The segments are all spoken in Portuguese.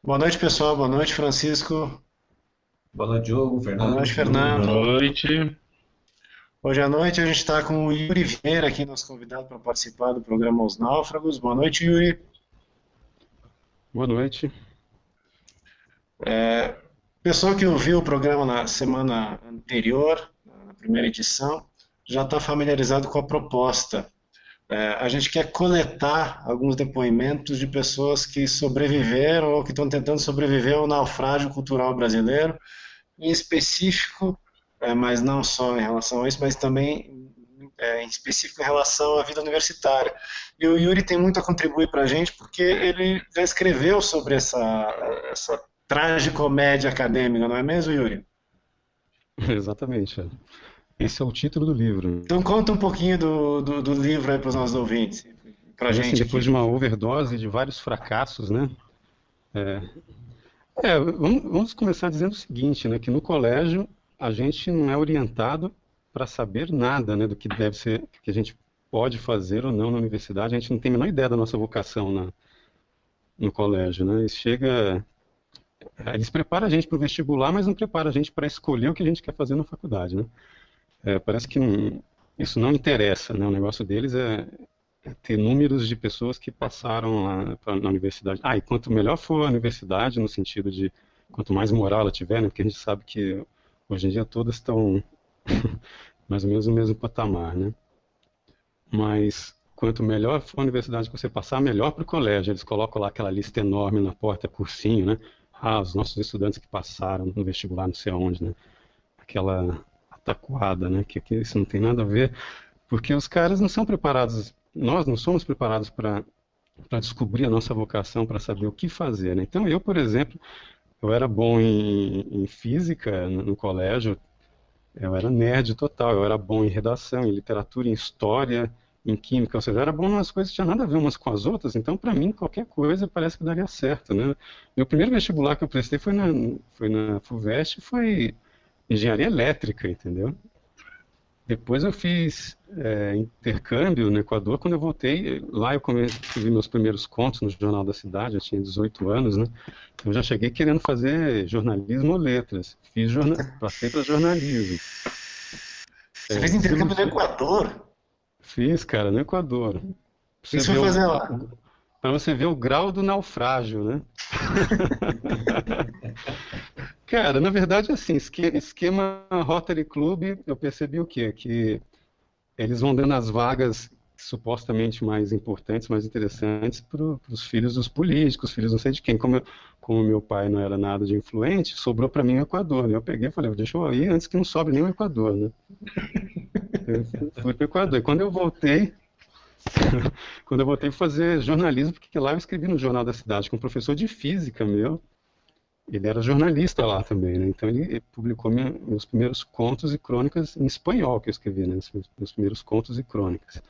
Boa noite, pessoal. Boa noite, Francisco. Boa noite, Diogo, Boa Fernando, noite, Yuri. Boa Fernando. noite. Hoje à noite a gente está com o Yuri Vieira aqui, nosso convidado para participar do programa Os Náufragos. Boa noite, Yuri. Boa noite. Pessoal que ouviu o programa na semana anterior, na primeira edição, já está familiarizado com a proposta. A gente quer coletar alguns depoimentos de pessoas que sobreviveram ou que estão tentando sobreviver ao naufrágio cultural brasileiro, em específico, mas não só em relação a isso, mas também em específico em relação à vida universitária. E o Yuri tem muito a contribuir para a gente, porque ele já escreveu sobre essa tragicomédia acadêmica, não é mesmo, Yuri? Exatamente. Esse é o título do livro. Então conta um pouquinho do livro aí para os nossos ouvintes, para a Mas assim, gente depois aqui. de uma overdose de vários fracassos, né? Vamos começar dizendo o seguinte, né? Que no colégio a gente não é orientado para saber nada, né? Do que deve ser, que a gente pode fazer ou não na universidade. A gente não tem a menor ideia da nossa vocação no colégio, né? Eles preparam a gente para o vestibular, mas não preparam a gente para escolher o que a gente quer fazer na faculdade, né? Parece que isso não interessa, né? O negócio deles é ter números de pessoas que passaram lá na universidade. E quanto melhor for a universidade, no sentido de quanto mais moral ela tiver, né? Porque a gente sabe que hoje em dia todas estão mais ou menos no mesmo patamar, né? Mas quanto melhor for a universidade que você passar, melhor para o colégio. Eles colocam lá aquela lista enorme na porta, cursinho, né? Os nossos estudantes que passaram no vestibular, não sei aonde, né? Aquela ataquada, né? Que isso não tem nada a ver, porque os caras não são preparados, nós não somos preparados para descobrir a nossa vocação, para saber o que fazer, né? Então eu, por exemplo, eu era bom em física no colégio, eu era nerd total, eu era bom em redação, em literatura, em história, em química, ou seja, eu era bom em umas coisas que tinha nada a ver umas com as outras, então para mim qualquer coisa parece que daria certo, né? Meu primeiro vestibular que eu prestei foi na FUVEST, foi engenharia elétrica, entendeu? Depois eu fiz intercâmbio no Equador. Quando eu voltei, lá eu escrevi meus primeiros contos no Jornal da Cidade, eu tinha 18 anos, né? Eu já cheguei querendo fazer jornalismo ou letras. Passei para jornalismo. Você fez intercâmbio no Filosofia. Equador? Fiz, cara, no Equador. Pra O que você você foi ver fazer lá? para você ver o grau do naufrágio, né? Cara, na verdade, assim, esquema Rotary Club, eu percebi o quê? Que eles vão dando as vagas supostamente mais importantes, mais interessantes para os filhos dos políticos, filhos não sei de quem. Como meu pai não era nada de influente, sobrou para mim o Equador, né? Eu peguei e falei, deixa eu ir antes que não sobre nem o Equador, né? Eu fui para o Equador. E quando eu voltei a fazer jornalismo, porque lá eu escrevi no Jornal da Cidade com um professor de física meu, ele era jornalista lá também, né? Então ele publicou meus primeiros contos e crônicas em espanhol que eu escrevi, né? Meus primeiros contos e crônicas.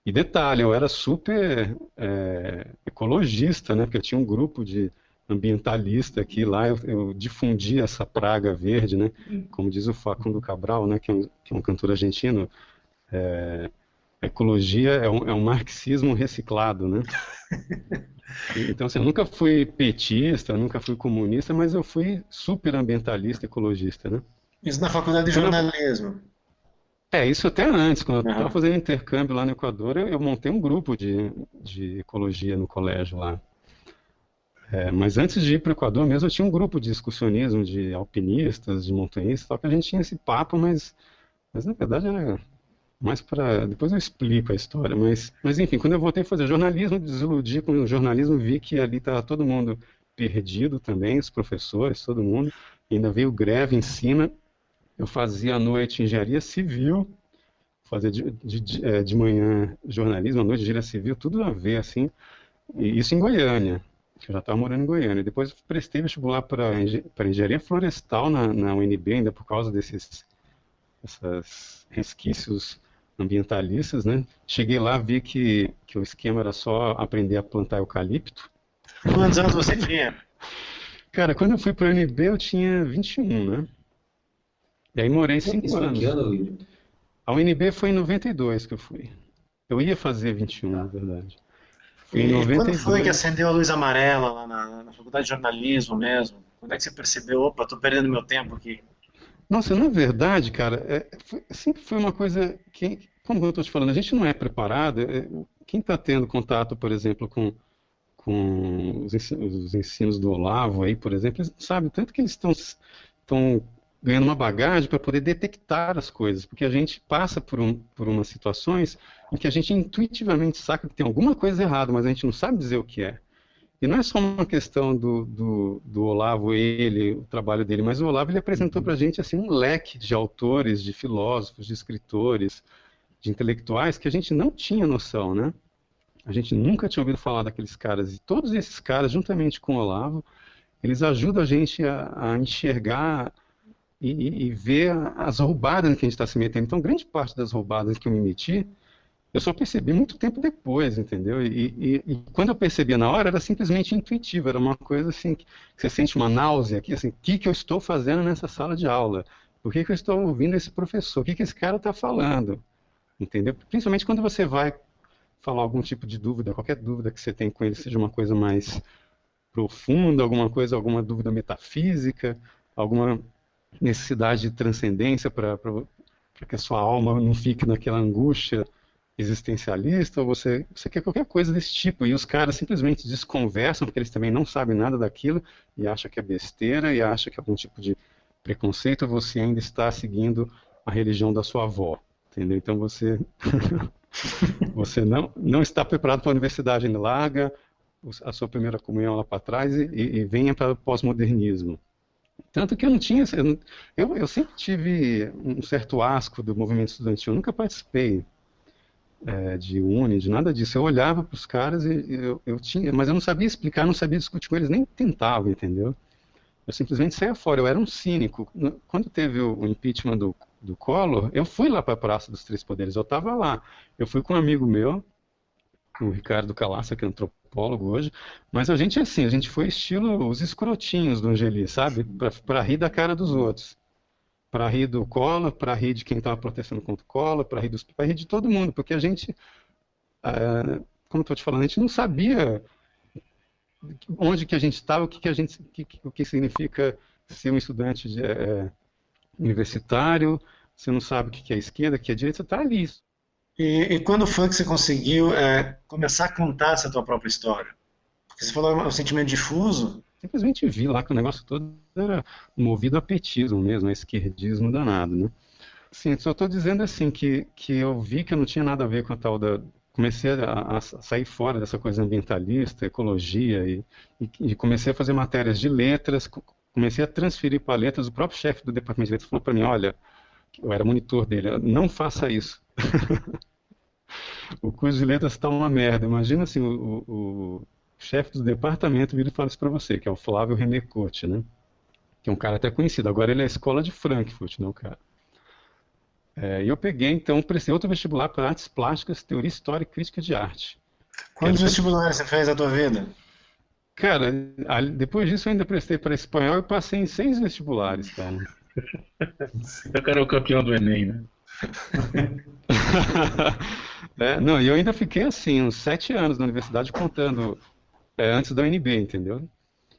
E detalhe, eu era super ecologista, né? Porque eu tinha um grupo de ambientalista aqui lá, eu difundia essa praga verde, né? Como diz o Facundo Cabral, né? Que é um cantor argentino, a ecologia é um marxismo reciclado, né? Então, assim, eu nunca fui petista, nunca fui comunista, mas eu fui super ambientalista, ecologista, né? Isso na faculdade de Quando eu- jornalismo. isso até antes, quando eu estava Aham. fazendo intercâmbio lá no Equador, eu montei um grupo de ecologia no colégio lá. Mas antes de ir para o Equador mesmo, eu tinha um grupo de excursionismo, de alpinistas, de montanhistas, só que a gente tinha esse papo, mas na verdade era mais para. Depois eu explico a história, mas enfim, quando eu voltei a fazer jornalismo, desiludi com o jornalismo, vi que ali estava todo mundo perdido também, os professores, todo mundo, ainda veio greve em cima. Eu fazia à noite engenharia civil, fazia de manhã jornalismo, à noite engenharia civil, tudo a ver, assim, e isso em Goiânia, que eu já estava morando em Goiânia. Depois prestei vestibular para engenharia florestal na UNB, ainda por causa esses resquícios ambientalistas, né? Cheguei lá, vi que o esquema era só aprender a plantar eucalipto. Quantos anos você tinha? Cara, quando eu fui para a UNB eu tinha 21, né? E aí morei Isso cinco foi em que anos. ano, Yuri? A UNB foi em 92 que eu fui. Eu ia fazer 21, na verdade. Foi em E quando foi que 92. acendeu a luz amarela lá na faculdade de jornalismo mesmo? Quando é que você percebeu, opa, tô perdendo meu tempo aqui? Nossa, na verdade, cara, sempre foi uma coisa que, como eu estou te falando, a gente não é preparado. Quem está tendo contato, por exemplo, com os ensinos do Olavo aí, por exemplo, eles não sabem tanto que eles estão ganhando uma bagagem para poder detectar as coisas, porque a gente passa por umas situações em que a gente intuitivamente saca que tem alguma coisa errada, mas a gente não sabe dizer o que é. E não é só uma questão do Olavo, o trabalho dele, mas o Olavo ele apresentou para a gente assim, um leque de autores, de filósofos, de escritores, de intelectuais que a gente não tinha noção, né? A gente nunca tinha ouvido falar daqueles caras. E todos esses caras, juntamente com o Olavo, eles ajudam a gente a enxergar e ver as roubadas que a gente está se metendo. Então, grande parte das roubadas que eu me meti, eu só percebi muito tempo depois, entendeu? E quando eu percebia na hora, era simplesmente intuitivo, era uma coisa assim, que você sente uma náusea aqui, assim, o que que eu estou fazendo nessa sala de aula? Por que que eu estou ouvindo esse professor? O que que esse cara está falando? Entendeu? Principalmente quando você vai falar algum tipo de dúvida, qualquer dúvida que você tem com ele, seja uma coisa mais profunda, alguma coisa, alguma dúvida metafísica, alguma necessidade de transcendência para que a sua alma não fique naquela angústia existencialista, ou você quer qualquer coisa desse tipo, e os caras simplesmente desconversam, porque eles também não sabem nada daquilo, e acham que é besteira, e acham que é algum tipo de preconceito, você ainda está seguindo a religião da sua avó, entendeu? Então você não está preparado para a universidade, ainda larga a sua primeira comunhão lá para trás e venha para o pós-modernismo. Tanto que eu não tinha, eu sempre tive um certo asco do movimento estudantil, eu nunca participei de uni, de nada disso. Eu olhava para os caras e eu tinha, mas eu não sabia explicar, não sabia discutir com eles, nem tentava, entendeu? Eu simplesmente saía fora, eu era um cínico. Quando teve o impeachment do Collor, eu fui lá para a Praça dos Três Poderes, eu estava lá. Eu fui com um amigo meu, o Ricardo Calaça, que é antropólogo hoje, mas a gente é assim, a gente foi estilo os escrotinhos do Angeli, sabe? Para rir da cara dos outros. Para rir do Collor, para rir de quem estava protestando contra o Collor, para rir de todo mundo, porque a gente, como estou te falando, a gente não sabia onde que a gente estava, o que que a gente, o que significa ser um estudante universitário, você não sabe o que que é esquerda, o que é direita, você está ali. E quando foi que você conseguiu começar a contar essa tua própria história? Porque você falou um sentimento difuso. Simplesmente vi lá que o negócio todo era movido a petismo mesmo, a esquerdismo danado, né? Sim, só estou dizendo assim que eu vi que eu não tinha nada a ver com a tal da. Comecei a sair fora dessa coisa ambientalista, ecologia, e comecei a fazer matérias de letras, comecei a transferir para letras. O próprio chefe do departamento de letras falou para mim: olha, eu era monitor dele, não faça isso. O curso de letras está uma merda. Imagina assim, o chefe do departamento vira e fala isso para você, que é o Flávio René Cote, né? Que é um cara até conhecido. Agora ele é a escola de Frankfurt, né, o cara? E eu peguei, então, prestei outro vestibular para artes plásticas, teoria, história e crítica de arte. Que era Quantos tudo. vestibulares você fez na tua vida? Cara, depois disso eu ainda prestei para espanhol e passei em 6 vestibulares, cara. Eu quero o campeão do Enem, né? Não, e eu ainda fiquei assim, uns 7 anos na universidade contando, antes da UNB, entendeu?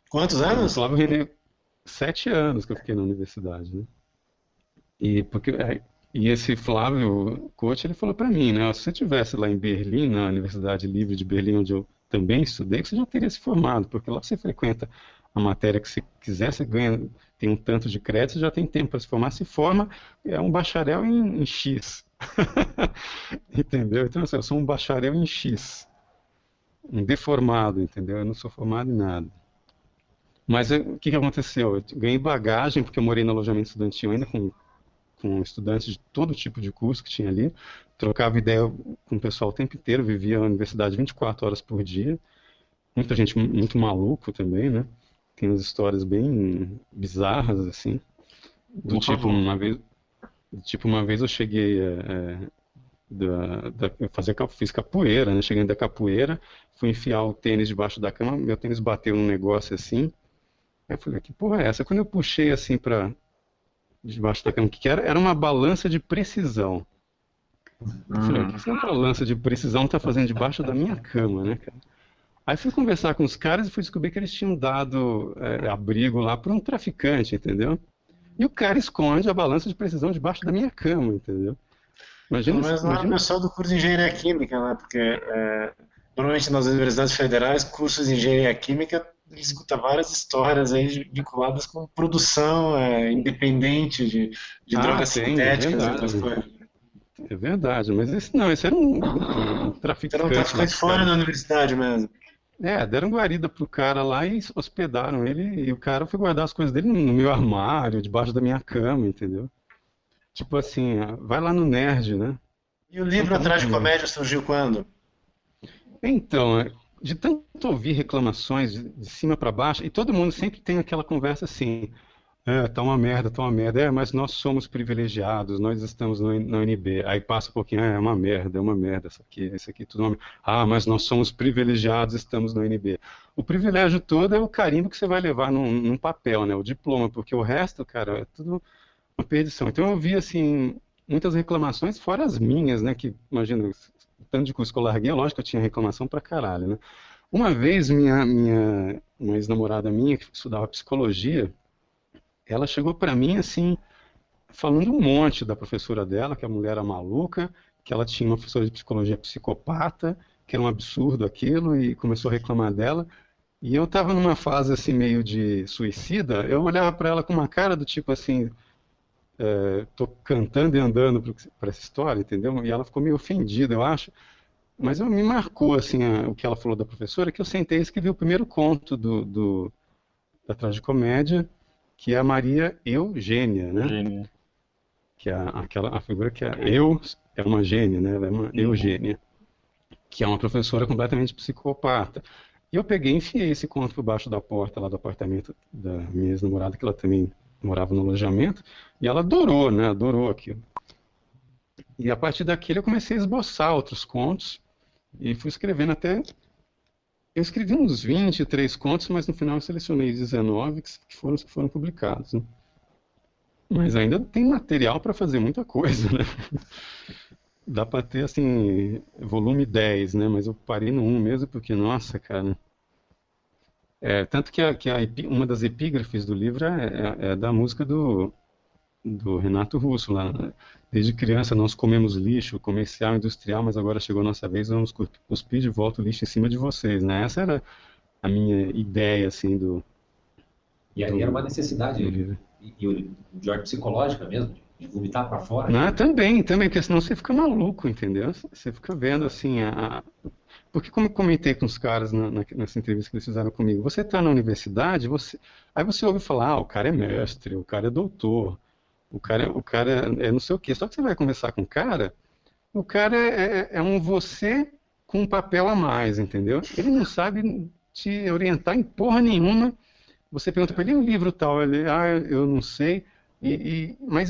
Quantos O anos? Flávio René, 7 anos que eu fiquei na universidade, né? E esse Flávio Coach, ele falou para mim, né? Se você estivesse lá em Berlim, na Universidade Livre de Berlim, onde eu também estudei, você já teria se formado, porque lá você frequenta a matéria que você quiser, você ganha, tem um tanto de crédito, você já tem tempo para se formar, se forma, é um bacharel em X. Entendeu? Então, assim, eu sou um bacharel em X, um deformado, entendeu? Eu não sou formado em nada. Mas o que que aconteceu? Eu ganhei bagagem, porque eu morei no alojamento estudantil ainda com estudantes de todo tipo de curso que tinha ali, trocava ideia com o pessoal o tempo inteiro, vivia na universidade 24 horas por dia, muita gente muito maluco também, né? Tem umas histórias bem bizarras, assim, do Por favor. tipo, uma vez eu cheguei fiz capoeira, né? Cheguei da capoeira, fui enfiar o tênis debaixo da cama, meu tênis bateu num negócio assim, aí eu falei, que porra é essa? Quando eu puxei assim para debaixo da cama, o que que era? Era uma balança de precisão. Eu falei, o que Hum, essa balança de precisão está fazendo debaixo da minha cama, né, cara? Aí fui conversar com os caras e fui descobrir que eles tinham dado abrigo lá para um traficante, entendeu? E o cara esconde a balança de precisão debaixo da minha cama, entendeu? Pelo Imagina, menos não era o imagina. pessoal do curso de engenharia química, né? Porque normalmente nas universidades federais, cursos de engenharia química, ele escuta várias histórias aí vinculadas com produção independente de Ah, drogas tem, é sintéticas e outras verdade. coisas. É verdade, mas esse não, esse era um Então não traficante lá traficante que os fora caras. da universidade mesmo. Deram guarida pro cara lá e hospedaram ele, e o cara foi guardar as coisas dele no meu armário, debaixo da minha cama, entendeu? Tipo assim, vai lá no Nerd, né? E o Não livro tá Atrás muito de nerd. Comédia surgiu quando? Então, de tanto ouvir reclamações de cima para baixo, e todo mundo sempre tem aquela conversa assim, tá uma merda, mas nós somos privilegiados, nós estamos na UNB, aí passa um pouquinho, é uma merda, isso aqui tudo é uma merda. Ah, mas nós somos privilegiados, estamos na UNB. O privilégio todo é o carimbo que você vai levar num papel, né, o diploma, porque o resto, cara, é tudo uma perdição. Então eu vi, assim, muitas reclamações, fora as minhas, né, que, imagina, tanto de curso que eu larguei, é lógico que eu tinha reclamação pra caralho, né. Uma vez, uma ex-namorada minha, que estudava psicologia, ela chegou para mim assim, falando um monte da professora dela, que a mulher era maluca, que ela tinha uma professora de psicologia psicopata, que era um absurdo aquilo, e começou a reclamar dela. E eu estava numa fase assim meio de suicida, eu olhava para ela com uma cara do tipo assim, tô cantando e andando para essa história, entendeu? E ela ficou meio ofendida, eu acho. Mas me marcou assim o que ela falou da professora, que eu sentei e escrevi o primeiro conto da tragicomédia, que é a Maria Eugênia, né? Gênio. Que é a figura que é uma gênia, né? Ela é uma Uhum. Eugênia, que é uma professora completamente psicopata. E eu peguei e enfiei esse conto por baixo da porta lá do apartamento da minha ex-namorada, que ela também morava no alojamento, e ela adorou, né? Adorou aquilo. E a partir daquele eu comecei a esboçar outros contos e fui escrevendo até. Eu escrevi uns 23 contos, mas no final eu selecionei 19 que foram os que foram publicados, né? Mas ainda tem material para fazer muita coisa, né? Dá para ter, assim, volume 10, né? Mas eu parei no 1 mesmo porque, nossa, cara. Tanto que, uma das epígrafes do livro é da música do Renato Russo lá, né? Desde criança nós comemos lixo, comercial, industrial, mas agora chegou a nossa vez, vamos cuspir de volta o lixo em cima de vocês, né? Essa era a minha ideia, assim, E ali era uma do necessidade, livro. de ordem psicológica mesmo, de vomitar para fora Ah, aquilo. também, porque senão você fica maluco, entendeu? Você fica vendo assim, porque como eu comentei com os caras nessa entrevista que eles fizeram comigo, você está na universidade, aí você ouve falar, o cara é mestre, o cara é doutor, o cara é não sei o quê. Só que você vai conversar com o cara é um você com um papel a mais, entendeu? Ele não sabe te orientar em porra nenhuma. Você pergunta para ele, e o livro tal? Ele, eu não sei. Mas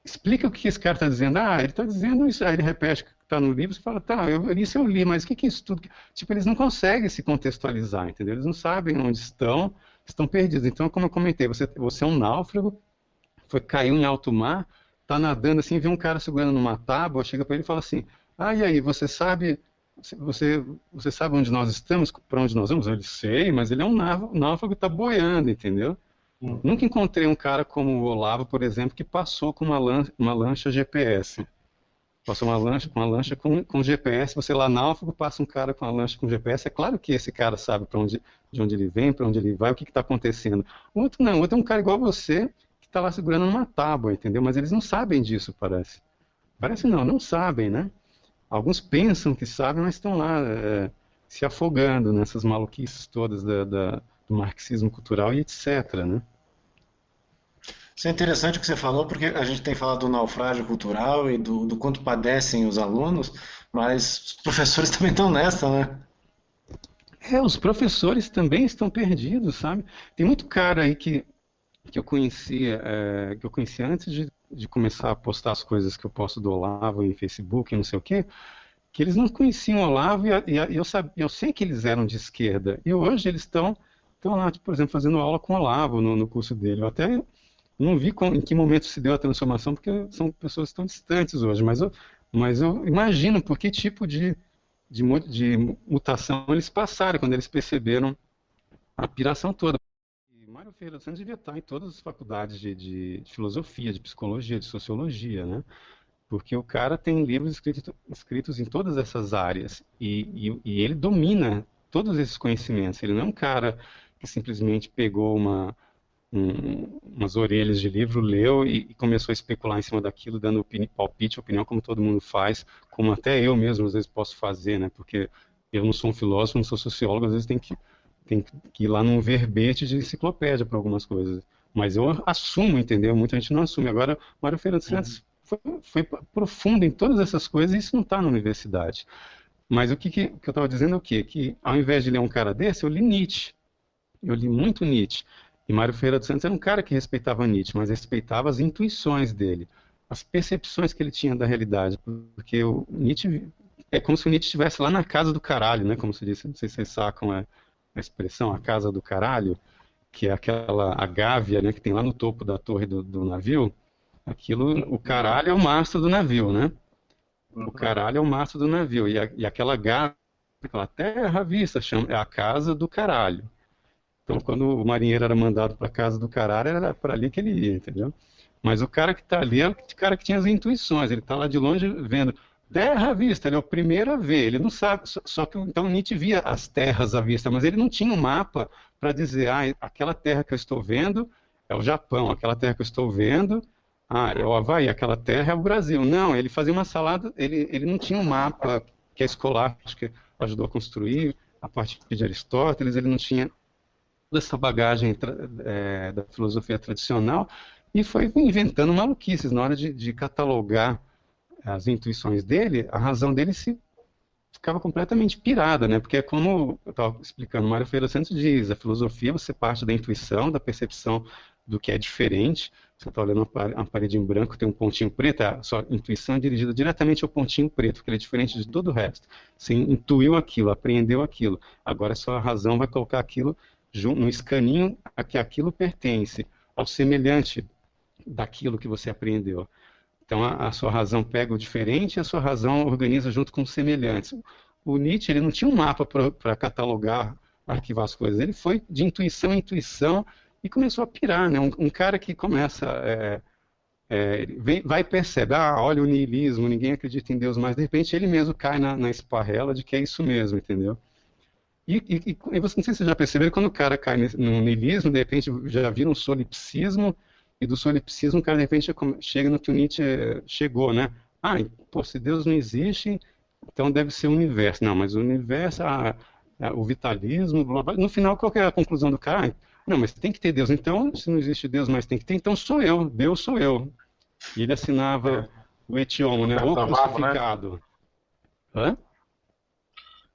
explica o que esse cara está dizendo. Ele está dizendo isso. Aí ele repete o que está no livro. Você fala, tá, isso eu li, mas o que é isso tudo? Tipo, eles não conseguem se contextualizar, entendeu? Eles não sabem onde estão perdidos. Então, como eu comentei, você é um náufrago, caiu em alto mar, está nadando assim, vê um cara segurando numa tábua, chega para ele e fala assim, e aí, você sabe onde nós estamos, para onde nós vamos? Ele sei, mas ele é um náufrago que está boiando, entendeu? Nunca encontrei um cara como o Olavo, por exemplo, que passou com uma lancha GPS. Passou uma lancha com GPS, você lá náufrago, passa um cara com uma lancha com GPS, é claro que esse cara sabe de onde ele vem, para onde ele vai, o que está acontecendo. O outro não, o outro é um cara igual você, que está lá segurando uma tábua, entendeu? Mas eles não sabem disso, parece. Parece não sabem, né? Alguns pensam que sabem, mas estão lá se afogando nessas maluquices todas do marxismo cultural e etc, né? Isso é interessante o que você falou, porque a gente tem falado do naufrágio cultural e do quanto padecem os alunos, mas os professores também estão nessa, né? Os professores também estão perdidos, sabe? Tem muito cara aí que eu conhecia antes de começar a postar as coisas que eu posto do Olavo em Facebook e não sei o quê, que eles não conheciam o Olavo eu sei que eles eram de esquerda. E hoje eles estão lá, tipo, por exemplo, fazendo aula com o Olavo no curso dele. Eu até não vi em que momento se deu a transformação, porque são pessoas tão distantes hoje, mas eu imagino por que tipo de de mutação eles passaram, quando eles perceberam a piração toda. E Mário Ferreira dos Santos devia estar em todas as faculdades de filosofia, de psicologia, de sociologia, né? Porque o cara tem livros escritos em todas essas áreas e ele domina todos esses conhecimentos. Ele não é um cara que simplesmente pegou umas orelhas de livro, leu e começou a especular em cima daquilo, dando palpite, opinião, como todo mundo faz, como até eu mesmo às vezes posso fazer, né? Porque eu não sou um filósofo, não sou sociólogo, às vezes tem que ir lá num verbete de enciclopédia para algumas coisas. Mas eu assumo, entendeu? Muita gente não assume. Agora, Mário Ferreira dos Santos foi profundo em todas essas coisas e isso não está na universidade. Mas o que eu estava dizendo é o quê? Que ao invés de ler um cara desse, eu li Nietzsche. Eu li muito Nietzsche. E Mário Ferreira dos Santos era um cara que respeitava Nietzsche, mas respeitava as intuições dele, as percepções que ele tinha da realidade. Porque o Nietzsche é como se o Nietzsche estivesse lá na casa do caralho, né? Como se diz, não sei se vocês sacam a expressão, a casa do caralho, que é a gávea, né, que tem lá no topo da torre do navio. Aquilo, o caralho é o mastro do navio, né? O caralho é o mastro do navio. E aquela gávea, aquela terra à vista, é a casa do caralho. Então, quando o marinheiro era mandado para a casa do caralho, era para ali que ele ia, entendeu? Mas o cara que está ali é o cara que tinha as intuições. Ele está lá de longe vendo terra à vista. Ele é o primeiro a ver. Ele não sabe. Só que então Nietzsche via as terras à vista, mas ele não tinha um mapa para dizer, aquela terra que eu estou vendo é o Japão, aquela terra que eu estou vendo é o Havaí, aquela terra é o Brasil. Não, ele fazia uma salada, ele não tinha um mapa que a escolar acho que ajudou a construir, a partir de Aristóteles, ele não tinha toda essa bagagem da filosofia tradicional e foi inventando maluquices na hora de catalogar as intuições dele, a razão dele ficava completamente pirada, né? Porque é como eu estava explicando, Mário Ferreira Santos diz, a filosofia você parte da intuição, da percepção do que é diferente. Você está olhando uma parede em branco, tem um pontinho preto, a sua intuição é dirigida diretamente ao pontinho preto, porque ele é diferente de todo o resto. Você intuiu aquilo, apreendeu aquilo. Agora a sua razão vai colocar aquilo no escaninho a que aquilo pertence, ao semelhante daquilo que você apreendeu. Então a sua razão pega o diferente e a sua razão organiza junto com os semelhantes. O Nietzsche ele não tinha um mapa para catalogar, arquivar as coisas. Ele foi de intuição em intuição e começou a pirar, né? Um cara que começa, vai e percebe, olha o niilismo, ninguém acredita em Deus, mas de repente ele mesmo cai na esparrela de que é isso mesmo, entendeu? E você, não sei se vocês já perceberam, quando o cara cai no niilismo, de repente já vira um solipsismo, e do solipsismo o cara de repente chega no que o Nietzsche chegou, né? Se Deus não existe, então deve ser o universo. Não, mas o universo, o vitalismo, blá, blá. No final qual que é a conclusão do cara? Não, mas tem que ter Deus. Então, se não existe Deus, mas tem que ter, então sou eu, Deus sou eu. E ele assinava o etiomo, né? O crucificado. Vago, né?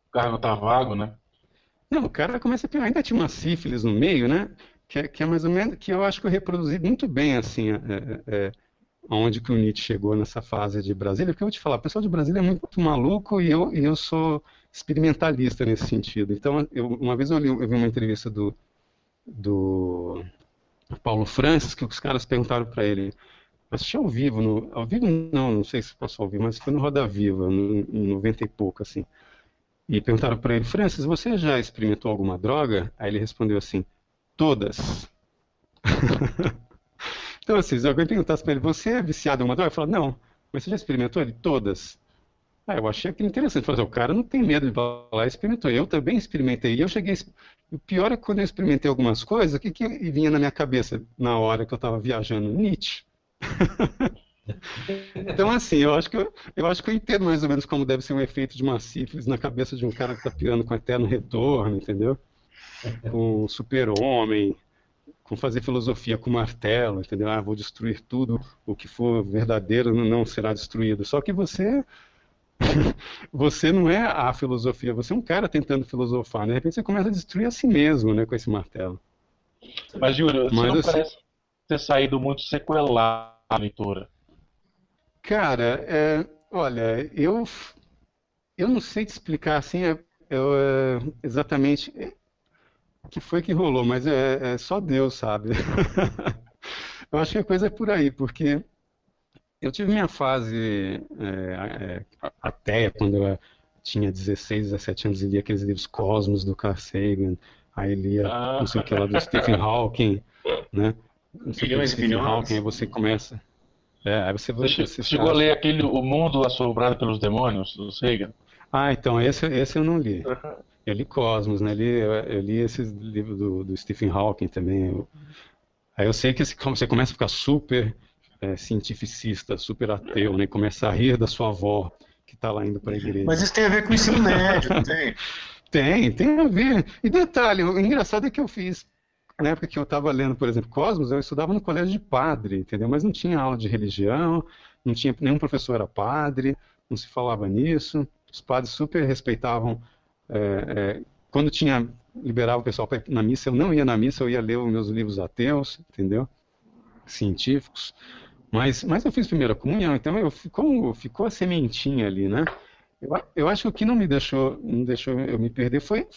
O cargo tá vago, né? Não, o cara começa a pirar. Ainda tinha uma sífilis no meio, né? Que é mais ou menos, que eu acho que eu reproduzi muito bem, assim, onde que o Nietzsche chegou nessa fase de Brasília, porque eu vou te falar, o pessoal de Brasília é muito maluco e eu sou experimentalista nesse sentido. Então, uma vez eu vi uma entrevista do Paulo Francis, que os caras perguntaram para ele, assisti ao vivo não sei se posso ouvir, mas foi no Roda Viva, em 90 e pouco, assim. E perguntaram para ele, Francis, você já experimentou alguma droga? Aí ele respondeu assim, todas. Então, assim, se alguém perguntasse para ele, você é viciado em uma droga? Ele falou, não, mas você já experimentou? Ele, todas. Eu achei aquilo interessante. Falei, o cara não tem medo de falar, experimentou. Eu também experimentei. E eu cheguei. O pior é que quando eu experimentei algumas coisas, o que vinha na minha cabeça na hora que eu estava viajando? Nietzsche. Então, assim, eu acho que eu entendo mais ou menos como deve ser um efeito de uma sífilis na cabeça de um cara que está pirando com eterno retorno, entendeu? Com o super-homem, com fazer filosofia com martelo, entendeu? Vou destruir tudo, o que for verdadeiro não será destruído. Só que você não é a filosofia, você é um cara tentando filosofar, né? De repente você começa a destruir a si mesmo, né, com esse martelo. Mas, Júlio, você não parece ter saído muito sequelado na leitura. Cara, olha, eu não sei te explicar assim exatamente o que foi que rolou, mas só Deus sabe. Eu acho que a coisa é por aí, porque eu tive minha fase ateia quando eu tinha 16, 17 anos e lia aqueles livros Cosmos do Carl Sagan, aí lia não sei o que lá do Stephen Hawking, né? Não sei o que do Bilhões e Stephen bilhões. Hawking, aí você começa. Aí você Chegou a acha. ler aquele O Mundo Assombrado pelos Demônios, do Sagan? Então esse eu não li. Eu li Cosmos, né? Eu li esses livros do Stephen Hawking também. Aí eu sei que você começa a ficar super cientificista, super ateu, né? Começa a rir da sua avó que está lá indo para a igreja. Mas isso tem a ver com o ensino médio, não tem? Tem a ver. E detalhe, o engraçado é que eu fiz, na época que eu estava lendo, por exemplo, Cosmos, eu estudava no colégio de padre, entendeu? Mas não tinha aula de religião, não tinha, nenhum professor era padre, não se falava nisso. Os padres super respeitavam. Quando liberava o pessoal para ir na missa, eu não ia na missa, eu ia ler os meus livros ateus, entendeu? Científicos. Mas eu fiz primeira comunhão, então ficou a sementinha ali, né? Eu acho que o que não deixou eu me perder foi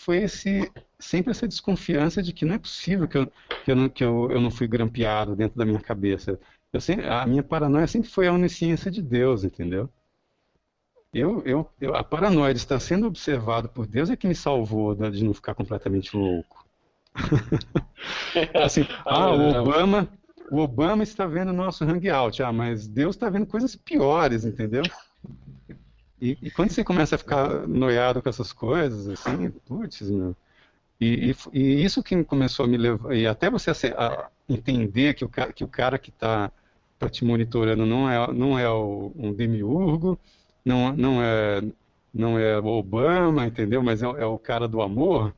sempre essa desconfiança de que não é possível que eu não fui grampeado dentro da minha cabeça. A minha paranoia sempre foi a onisciência de Deus, entendeu? A paranoia de estar sendo observado por Deus é que me salvou de não ficar completamente louco. Assim, o Obama está vendo o nosso hangout, mas Deus está vendo coisas piores, entendeu? E quando você começa a ficar noiado com essas coisas, assim, putz, meu. E isso que começou a me levar, e até você entender que o cara que está te monitorando não é um demiurgo, não é o Obama, entendeu? Mas é o cara do amor.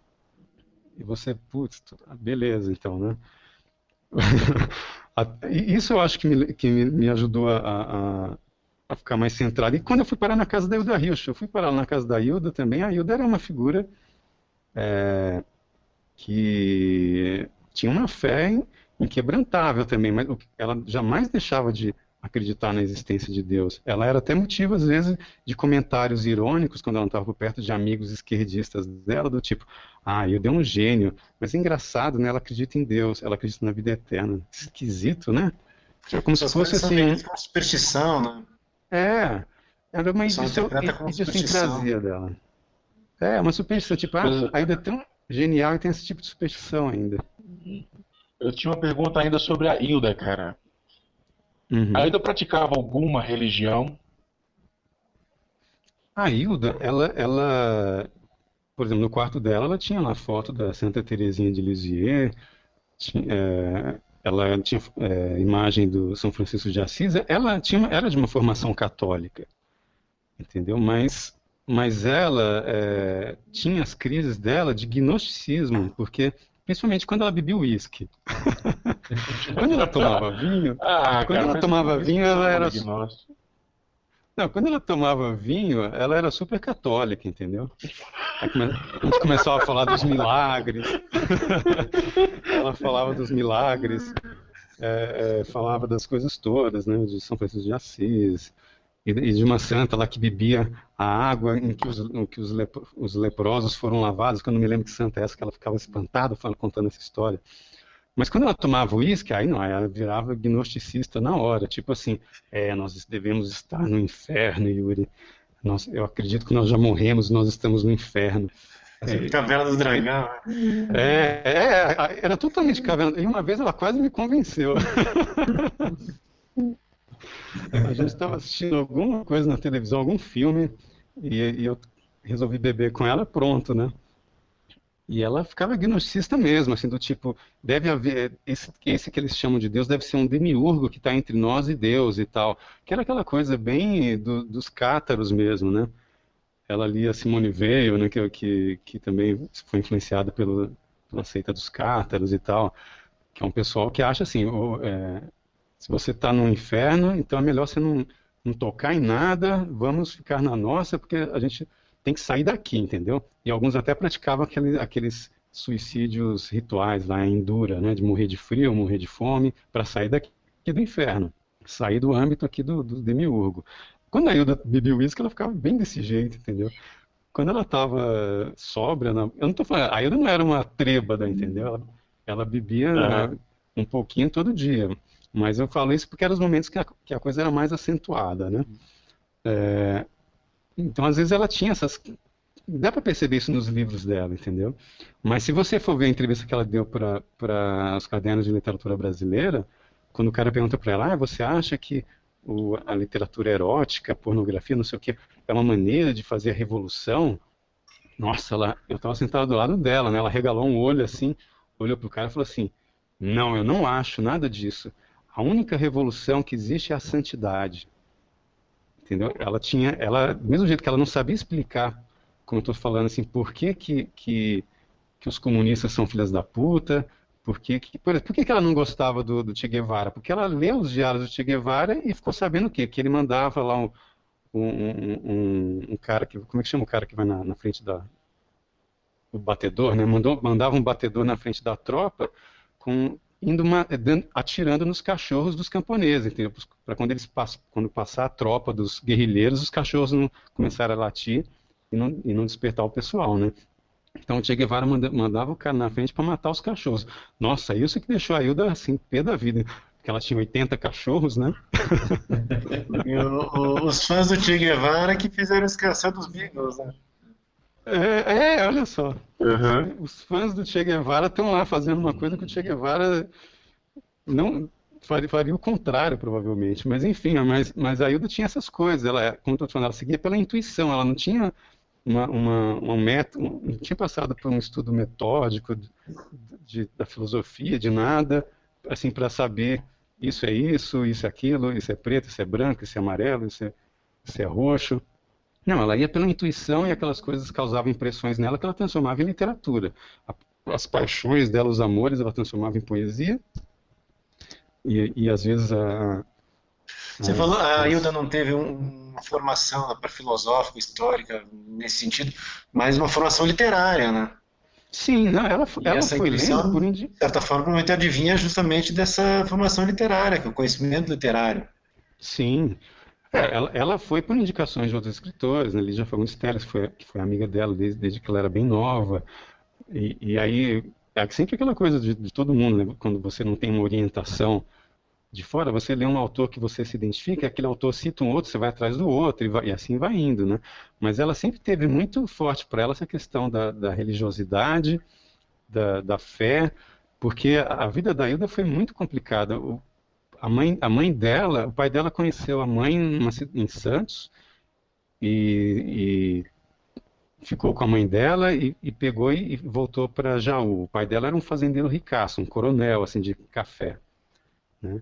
E você, putz, beleza, então, né? Isso eu acho que me ajudou a ficar mais centrado. E quando eu fui parar na casa da Hilda Hilst, eu fui parar na casa da Hilda também. A Hilda era uma figura que tinha uma fé inquebrantável também, mas ela jamais deixava de acreditar na existência de Deus. Ela era até motivo, às vezes, de comentários irônicos quando ela estava por perto de amigos esquerdistas dela, do tipo, eu dei um gênio, mas é engraçado, né? Ela acredita em Deus, ela acredita na vida eterna. Esquisito, né? Como se fosse assim. Uma superstição, né? Era uma idiosincrasia dela. Uma superstição, tipo, a Hilda é tão genial e tem esse tipo de superstição ainda. Eu tinha uma pergunta ainda sobre a Hilda, cara. Uhum. A Hilda praticava alguma religião? A Hilda, ela, por exemplo, no quarto dela, ela tinha lá a foto da Santa Teresinha de Lisieux, ela tinha imagem do São Francisco de Assis. Ela era de uma formação católica, entendeu? Mas ela tinha as crises dela de gnosticismo, porque principalmente quando ela bebia uísque. Quando ela tomava vinho, ela era. Não, quando ela tomava vinho, ela era super católica, entendeu? A gente começava a falar dos milagres. Ela falava dos milagres, falava das coisas todas, né? De São Francisco de Assis. E de uma santa lá que bebia a água em que os leprosos foram lavados, que eu não me lembro que santa é essa, que ela ficava espantada contando essa história. Mas quando ela tomava uísque, aí ela virava gnosticista na hora, tipo assim, nós devemos estar no inferno, Yuri. Eu acredito que nós já morremos, nós estamos no inferno. Caverna do Dragão. Era totalmente caverna. E uma vez ela quase me convenceu. A gente estava assistindo alguma coisa na televisão, algum filme, e eu resolvi beber com ela, pronto, né? E ela ficava gnosticista mesmo, assim, do tipo, deve haver, esse que eles chamam de Deus deve ser um demiurgo que está entre nós e Deus e tal. Que era aquela coisa bem dos cátaros mesmo, né? Ela lia Simone Weil, né, que também foi influenciada pela seita dos cátaros e tal, que é um pessoal que acha assim, se você está no inferno, então é melhor você não tocar em nada, vamos ficar na nossa, porque a gente tem que sair daqui, entendeu? E alguns até praticavam aqueles suicídios rituais lá em Dura, né? De morrer de frio, morrer de fome, para sair daqui do inferno, sair do âmbito aqui do demiurgo. Quando a Hilda bebia uísque, ela ficava bem desse jeito, entendeu? Quando ela estava sóbria, eu não estou falando, a Hilda não era uma trêbada, entendeu? Ela bebia um pouquinho todo dia. Mas eu falo isso porque eram os momentos que a coisa era mais acentuada, né? Então, às vezes, ela tinha essas. Dá para perceber isso nos livros dela, entendeu? Mas se você for ver a entrevista que ela deu para os cadernos de literatura brasileira, quando o cara pergunta para ela, você acha que a literatura erótica, a pornografia, não sei o quê, é uma maneira de fazer a revolução? Nossa, eu estava sentado do lado dela, né? Ela regalou um olho assim, olhou pro cara e falou assim: Não, eu não acho nada disso. A única revolução que existe é a santidade. Entendeu? Do mesmo jeito que ela não sabia explicar, como eu estou falando assim, por que que os comunistas são filhas da puta, por que que ela não gostava do Che Guevara? Porque ela leu os diários do Che Guevara e ficou sabendo o quê? Que ele mandava lá um cara que, como é que chama o cara que vai na frente o batedor, né? Mandava um batedor na frente da tropa atirando nos cachorros dos camponeses, entendeu? Para quando passar a tropa dos guerrilheiros, os cachorros não começarem a latir e não despertar o pessoal, né? Então o Che Guevara mandava o cara na frente para matar os cachorros. Nossa, isso que deixou a Hilda assim, pé da vida, porque ela tinha 80 cachorros, né? E os fãs do Che Guevara que fizeram esquecer dos Beatles, né? Olha só. Uhum. Os fãs do Che Guevara estão lá fazendo uma coisa que o Che Guevara não faria o contrário, provavelmente. Mas enfim, mas a Hilda tinha essas coisas. Ela, como estou falando, ela seguia pela intuição. Ela não tinha não tinha passado por um estudo metódico da filosofia, de nada, assim, para saber isso é isso, isso é aquilo, isso é preto, isso é branco, isso é amarelo, isso é roxo. Não, ela ia pela intuição e aquelas coisas causavam impressões nela que ela transformava em literatura. As paixões dela, os amores, ela transformava em poesia. E às vezes Você falou, a Hilda não teve uma formação para filosófica, histórica, nesse sentido, mas uma formação literária, né? Sim, não, ela Essa foi intuição, lendo por de certa forma, provavelmente advinha justamente dessa formação literária, que é o conhecimento literário. Sim. Ela foi por indicações de outros escritores, né? Lígia Fagundes Telles, que foi amiga dela desde que ela era bem nova. E aí, é sempre aquela coisa de todo mundo, né? Quando você não tem uma orientação de fora, você lê um autor que você se identifica, aquele autor cita um outro, você vai atrás do outro, e assim vai indo, né? Mas ela sempre teve muito forte para ela essa questão da religiosidade, da fé, porque a vida da Hilda foi muito complicada. A mãe dela, o pai dela conheceu a mãe em Santos e ficou com a mãe dela e pegou e voltou para Jaú. O pai dela era um fazendeiro ricaço, um coronel assim de café, né?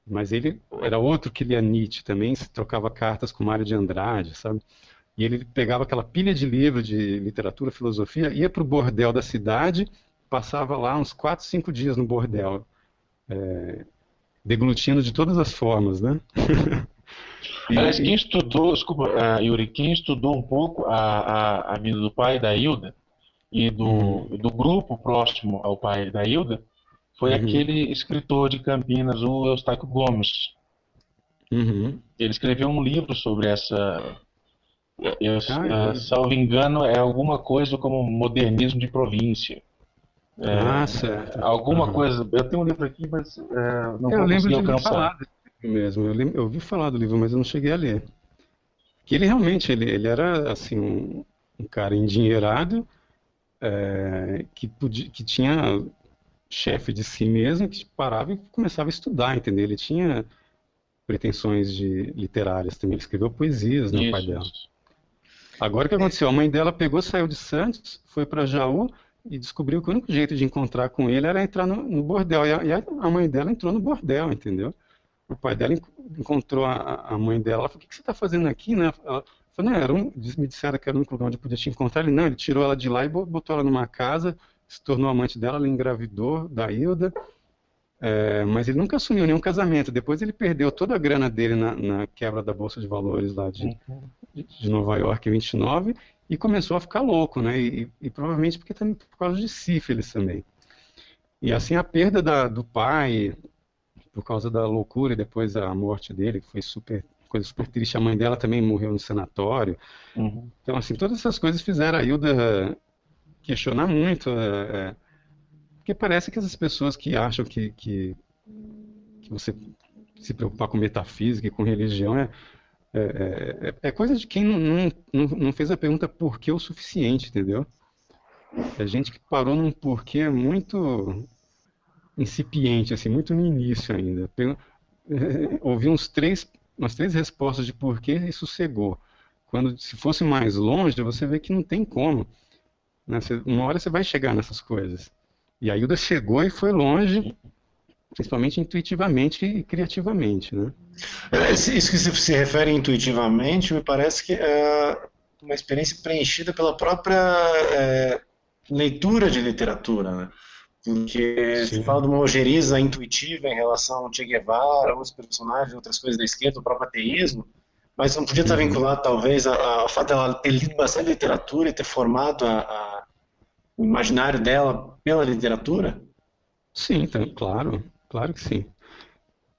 Mas ele era outro que lia Nietzsche também, se trocava cartas com Mário de Andrade, sabe? E ele pegava aquela pilha de livros de literatura, filosofia, ia para o bordel da cidade, passava lá uns 4, 5 dias no bordel, deglutindo de todas as formas, né? Aliás, quem estudou, desculpa, Yuri, quem estudou um pouco a vida do pai da Hilda e do grupo próximo ao pai da Hilda foi aquele escritor de Campinas, o Eustáquio Gomes. Ele escreveu um livro sobre essa. Salvo engano, é alguma coisa como modernismo de província. Certo. Alguma coisa. Eu tenho um livro aqui, mas não vou conseguir alcançar. Falar desse livro mesmo. Eu ouvi falar do livro, mas eu não cheguei a ler. Que ele realmente ele era assim um cara endinheirado, que tinha chefe de si mesmo, que parava e começava a estudar, entendeu? Ele tinha pretensões literárias também. Ele escreveu poesias, né, o pai dela. Agora o que aconteceu? A mãe dela pegou, saiu de Santos, foi para Jaú e descobriu que o único jeito de encontrar com ele era entrar no bordel. E a mãe dela entrou no bordel, entendeu? O pai dela encontrou a mãe dela. Ela falou: o que você está fazendo aqui, né? Ela falou: não, me disseram que era o único lugar onde eu podia te encontrar. Ele tirou ela de lá e botou ela numa casa, se tornou amante dela, ela engravidou da Hilda. Mas ele nunca assumiu nenhum casamento. Depois ele perdeu toda a grana dele na quebra da Bolsa de Valores lá de Nova York, em 29, e começou a ficar louco, né? E provavelmente porque também por causa de sífilis também. E assim a perda do pai, por causa da loucura e depois a morte dele, que foi coisa super triste. A mãe dela também morreu no sanatório. Então assim, todas essas coisas fizeram a Hilda questionar muito. Porque parece que essas pessoas que acham que você se preocupar com metafísica e com religião É coisa de quem não fez a pergunta por que o suficiente, entendeu? É gente que parou num porquê muito incipiente, assim, muito no início ainda. Ouvi umas três respostas de porquê e sossegou. Quando, se fosse mais longe, você vê que não tem como, né? Uma hora você vai chegar nessas coisas. E a Hilda chegou e foi longe, principalmente intuitivamente e criativamente, né? Isso que você se refere intuitivamente, me parece que é uma experiência preenchida pela própria leitura de literatura, né? Porque se Sim. fala de uma ojeriza intuitiva em relação ao Che Guevara, outros personagens, outras coisas da esquerda, o próprio ateísmo, mas não podia estar Uhum. vinculado, talvez, ao fato dela ter lido bastante literatura e ter formado o imaginário dela pela literatura? Sim, então, claro, claro que sim.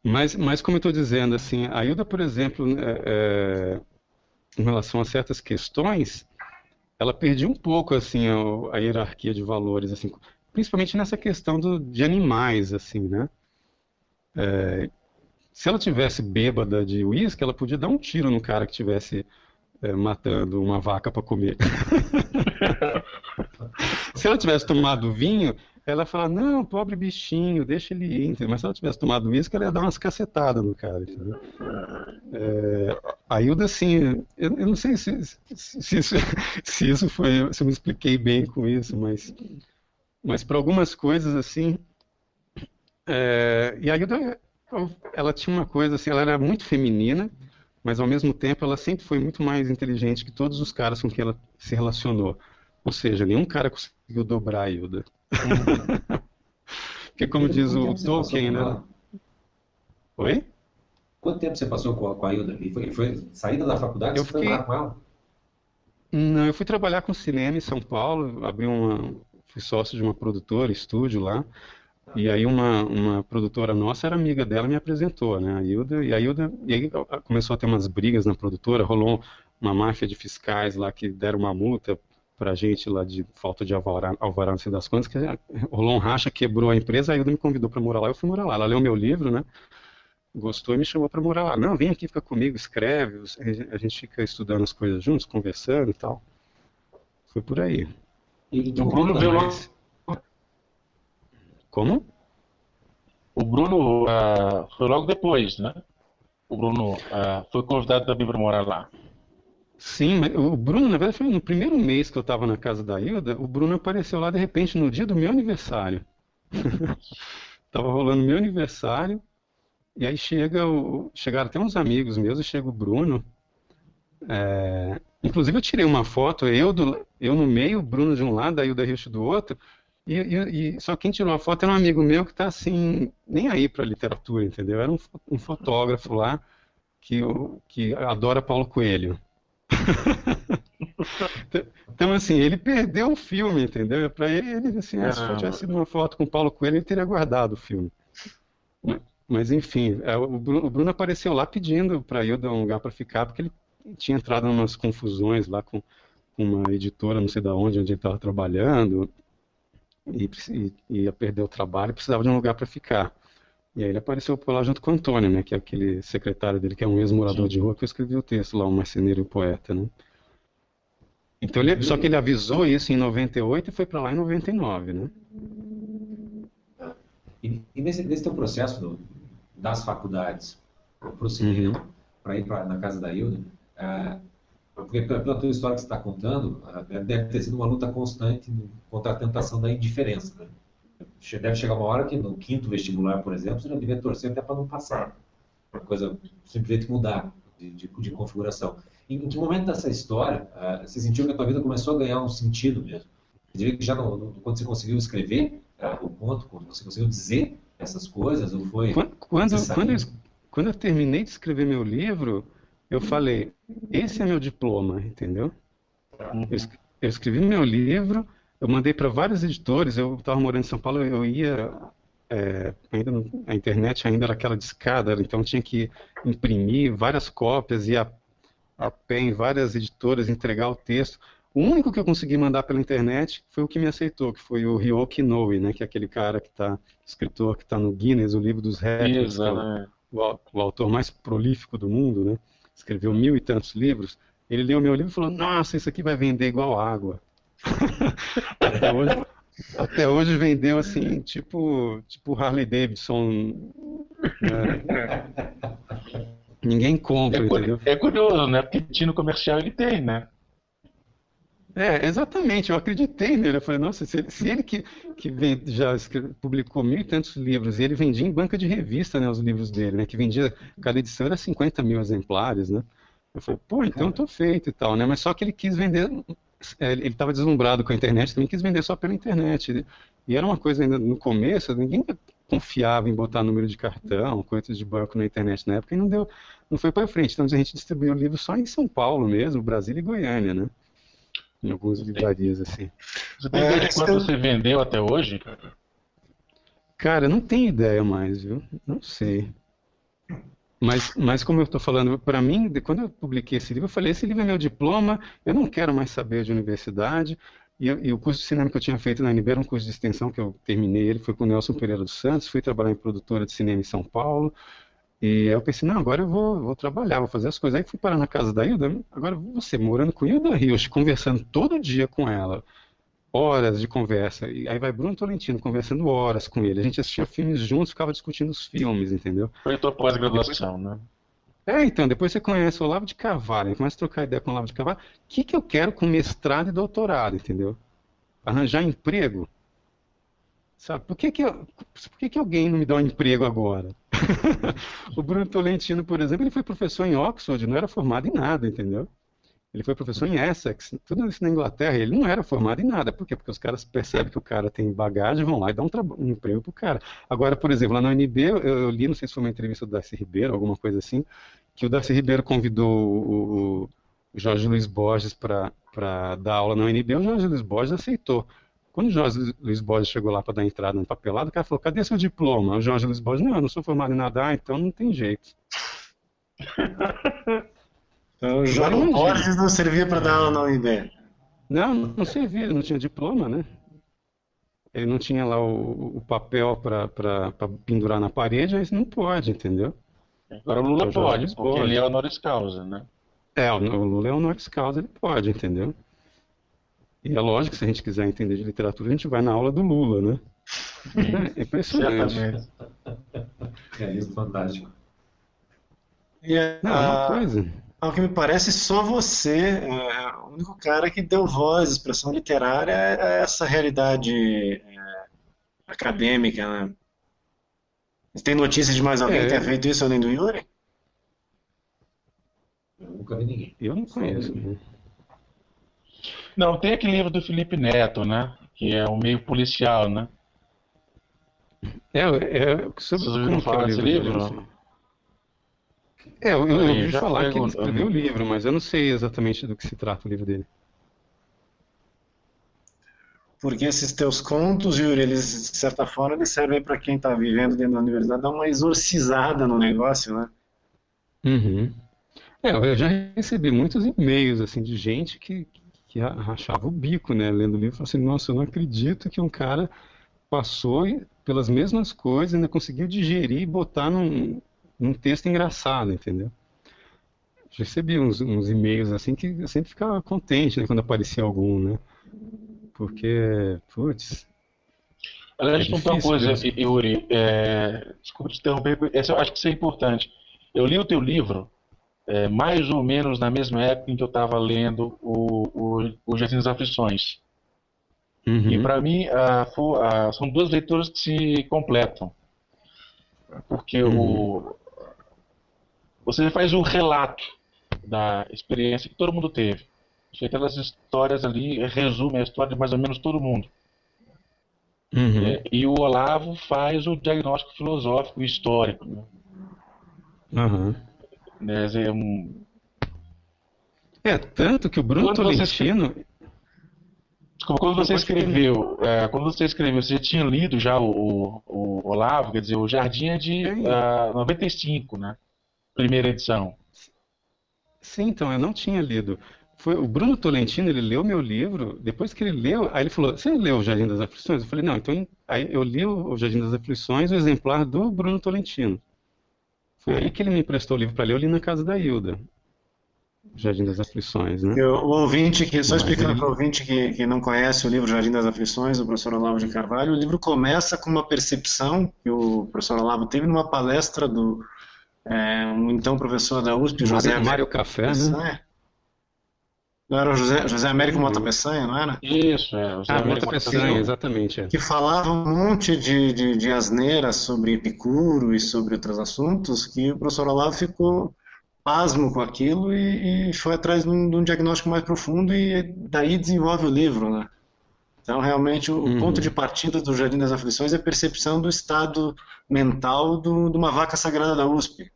Mas como eu estou dizendo, assim, a Hilda, por exemplo, em relação a certas questões, ela perdia um pouco assim a hierarquia de valores, assim, principalmente nessa questão de animais, assim, né? Se ela tivesse bêbada de uísque, ela podia dar um tiro no cara que tivesse matando uma vaca para comer. Se ela tivesse tomado vinho, ela ia falar, não, pobre bichinho, deixa ele ir, entendeu? Mas se ela tivesse tomado uísque, ela ia dar umas cacetadas no cara, entendeu? A Hilda, assim, eu não sei se isso, se isso foi, se eu me expliquei bem com isso, mas para algumas coisas, assim, e a Hilda, ela tinha uma coisa, assim, ela era muito feminina, mas ao mesmo tempo ela sempre foi muito mais inteligente que todos os caras com quem ela se relacionou. Ou seja, nenhum cara conseguiu dobrar a Hilda. Uhum. Porque como diz Quanto o tempo você passou Tolkien, com né? ela? Oi? Quanto tempo você passou com a Hilda? Foi saída da faculdade, Eu você foi morar fiquei. com ela? Não, eu fui trabalhar com cinema em São Paulo, fui sócio de uma produtora, estúdio lá. E aí uma produtora nossa era amiga dela e me apresentou, né? A Hilda, e aí começou a ter umas brigas na produtora, rolou uma máfia de fiscais lá que deram uma multa pra gente lá de falta de alvará, não sei das quantas, que rolou um racha, quebrou a empresa, a Hilda me convidou para morar lá, eu fui morar lá. Ela leu meu livro, né? Gostou e me chamou para morar lá. Não, vem aqui, fica comigo, escreve, a gente fica estudando as coisas juntos, conversando e tal. Foi por aí. E em que O momento Bruno da veio vida? logo. Mas, como? O Bruno foi logo depois, né? O Bruno foi convidado também para morar lá. Sim, mas o Bruno, na verdade, foi no primeiro mês que eu estava na casa da Hilda, o Bruno apareceu lá de repente no dia do meu aniversário. Tava rolando meu aniversário, e aí chegaram até uns amigos meus, e chega o Bruno. Inclusive eu tirei uma foto, eu no meio, o Bruno de um lado, a Hilda Hilst do outro, e só quem tirou a foto era um amigo meu que tá assim, nem aí pra literatura, entendeu? Era um fotógrafo lá que adora Paulo Coelho. Então, assim, ele perdeu o filme, entendeu? Para ele, assim, se tivesse Caramba. sido uma foto com o Paulo Coelho, ele teria guardado o filme. Mas enfim, o Bruno apareceu lá pedindo para eu dar um lugar para ficar, porque ele tinha entrado em umas confusões lá com uma editora, não sei da onde ele estava trabalhando, e ia perder o trabalho e precisava de um lugar para ficar. E aí ele apareceu por lá junto com o Antônio, né, que é aquele secretário dele, que é um ex-morador Sim. de rua, que eu escrevi o texto lá, o Marceneiro e o Poeta, né? Então só que ele avisou isso em 98 e foi para lá em 99, né? E nesse teu processo das faculdades, o Uhum. prosseguimento para ir na casa da Hilda, porque pela tua história que você está contando, deve ter sido uma luta constante contra a tentação da indiferença, né? Deve chegar uma hora que no quinto vestibular, por exemplo, você já devia torcer até para não passar. Uma coisa simplesmente mudar de configuração. Em que momento dessa história você sentiu que a tua vida começou a ganhar um sentido mesmo? Você diria que já quando você conseguiu escrever o conto, quando você conseguiu dizer essas coisas, ou foi Quando, quando, quando eu, necessariamente? quando eu terminei de escrever meu livro, eu falei, esse é meu diploma, entendeu? Uhum. Eu escrevi meu livro, eu mandei para vários editores, eu estava morando em São Paulo, eu ia, a internet ainda era aquela discada, então tinha que imprimir várias cópias, ir a pé em várias editoras, entregar o texto. O único que eu consegui mandar pela internet foi o que me aceitou, que foi o Ryoki Inoue, né, que é aquele cara escritor que está no Guinness, o livro dos recordes, que é o, Exatamente. o, au- o autor mais prolífico do mundo, né? escreveu 1000 e tantos livros, ele leu meu livro e falou, nossa, isso aqui vai vender igual água. Até hoje, até hoje vendeu assim, tipo Harley Davidson, né? Ninguém compra, entendeu? É curioso, né? Porque tino comercial ele tem, né? Exatamente, eu acreditei nele. Eu falei, nossa, se ele publicou 1000 e tantos livros, e ele vendia em banca de revista, né, os livros dele, né, que vendia, cada edição era 50 mil exemplares, né? Eu falei, pô, então eu tô feito e tal, né? Mas só que ele quis vender, ele estava deslumbrado com a internet, também quis vender só pela internet. E era uma coisa ainda no começo, ninguém confiava em botar número de cartão, coisas de banco na internet na época, e não foi para frente. Então a gente distribuiu o livro só em São Paulo mesmo, Brasília e Goiânia, né? Em algumas livrarias, assim. Você tem ideia de quanto você vendeu até hoje? Cara, eu não tenho ideia mais, viu? Não sei. Mas como eu estou falando, para mim, quando eu publiquei esse livro, eu falei, esse livro é meu diploma, eu não quero mais saber de universidade. E o curso de cinema que eu tinha feito na UNB era um curso de extensão que eu terminei, ele foi com o Nelson Pereira dos Santos, fui trabalhar em produtora de cinema em São Paulo. E aí eu pensei, não, agora eu vou trabalhar, vou fazer as coisas. Aí fui parar na casa da Hilda, agora você, morando com Hilda Rios, conversando todo dia com ela, horas de conversa. E aí vai Bruno Tolentino conversando horas com ele. A gente assistia filmes juntos, ficava discutindo os filmes, entendeu? Foi a tua pós-graduação, né? Então, depois você conhece o Olavo de Carvalho, começa a trocar ideia com o Olavo de Carvalho. O que eu quero com mestrado e doutorado, entendeu? Arranjar emprego? Sabe, por que alguém não me dá um emprego agora? O Bruno Tolentino, por exemplo, ele foi professor em Oxford, não era formado em nada, entendeu? Ele foi professor em Essex, tudo isso na Inglaterra, ele não era formado em nada. Por quê? Porque os caras percebem que o cara tem bagagem, vão lá e dão um emprego pro cara. Agora, por exemplo, lá na UNB, eu li, não sei se foi uma entrevista do Darcy Ribeiro, alguma coisa assim, que o Darcy Ribeiro convidou o Jorge Luiz Borges para dar aula na UNB, o Jorge Luiz Borges aceitou. Quando o Jorge Luiz Borges chegou lá para dar entrada no papelado, o cara falou, cadê seu diploma? O Jorge Luiz Borges, não, eu não sou formado em nada, então não tem jeito. Então, o Jorge Borges não servia para dar aula na UNB. Não servia, ele não tinha diploma, né? Ele não tinha lá o papel para pendurar na parede, aí não pode, entendeu? Agora o Lula pode, porque ele é honoris causa, né? O Lula é honoris causa, ele pode, entendeu? E é lógico que se a gente quiser entender de literatura, a gente vai na aula do Lula, né? É impressionante. É isso, fantástico. Não, é uma coisa. Ao que me parece, só você é o único cara que deu voz, expressão literária a essa realidade acadêmica, né? Você tem notícia de mais alguém que tenha feito isso além do Yuri? Eu nunca vi ninguém. Eu não conheço. Não, tem aquele livro do Felipe Neto, né? Que é um meio policial, né? Sobre Vocês ouviram falar desse livro? Eu ouvi falar que ele escreveu o livro, mas eu não sei exatamente do que se trata o livro dele. Porque esses teus contos, Yuri, eles, de certa forma, eles servem para quem está vivendo dentro da universidade, dar uma exorcizada no negócio, né? Uhum. Eu já recebi muitos e-mails assim, de gente que rachava o bico, né, lendo o livro, e falou assim, nossa, eu não acredito que um cara passou pelas mesmas coisas, ainda conseguiu digerir e botar num texto engraçado, entendeu? Recebi uns e-mails assim que eu sempre ficava contente, né, quando aparecia algum, né? Porque, putz. Aliás, deixa eu uma coisa, Yuri, desculpa te interromper, eu acho que isso é importante. Eu li o teu livro mais ou menos na mesma época em que eu estava lendo o Jardim das Aflições. Uhum. E para mim são duas leituras que se completam. Porque você faz um relato da experiência que todo mundo teve. Aquelas histórias ali resumem a história de mais ou menos todo mundo. Uhum. E o Olavo faz o diagnóstico filosófico e histórico. Né? Uhum. Tanto que o Bruno Tolentino... Quando você escreveu, você tinha lido já o Olavo, quer dizer, o Jardim é de 95, né? Primeira edição. Sim, então, eu não tinha lido. Foi o Bruno Tolentino, ele leu meu livro, depois que ele leu, aí ele falou, você leu o Jardim das Aflições? Eu falei, não, então aí eu li o Jardim das Aflições, o exemplar do Bruno Tolentino. Foi aí que ele me emprestou o livro para ler, eu li na casa da Hilda. Jardim das Aflições, né? O ouvinte só Mas explicando ele, para o ouvinte que não conhece o livro Jardim das Aflições, do professor Olavo de Carvalho, o livro começa com uma percepção que o professor Olavo teve numa palestra do um então professor da USP, José Mário Américo Café, né? Peçanha. Não era o José Américo Mota Uhum. Peçanha, não era? Isso, o Zé Ah, Américo Mota Mota Peçanha, Peçanha. exatamente. É. Que falava um monte de asneiras sobre Epicuro e sobre outros assuntos, que o professor Olavo ficou pasmo com aquilo e foi atrás de um diagnóstico mais profundo e daí desenvolve o livro, né? Então, realmente, o ponto de Uhum. partida do Jardim das Aflições é a percepção do estado mental de uma vaca sagrada da USP.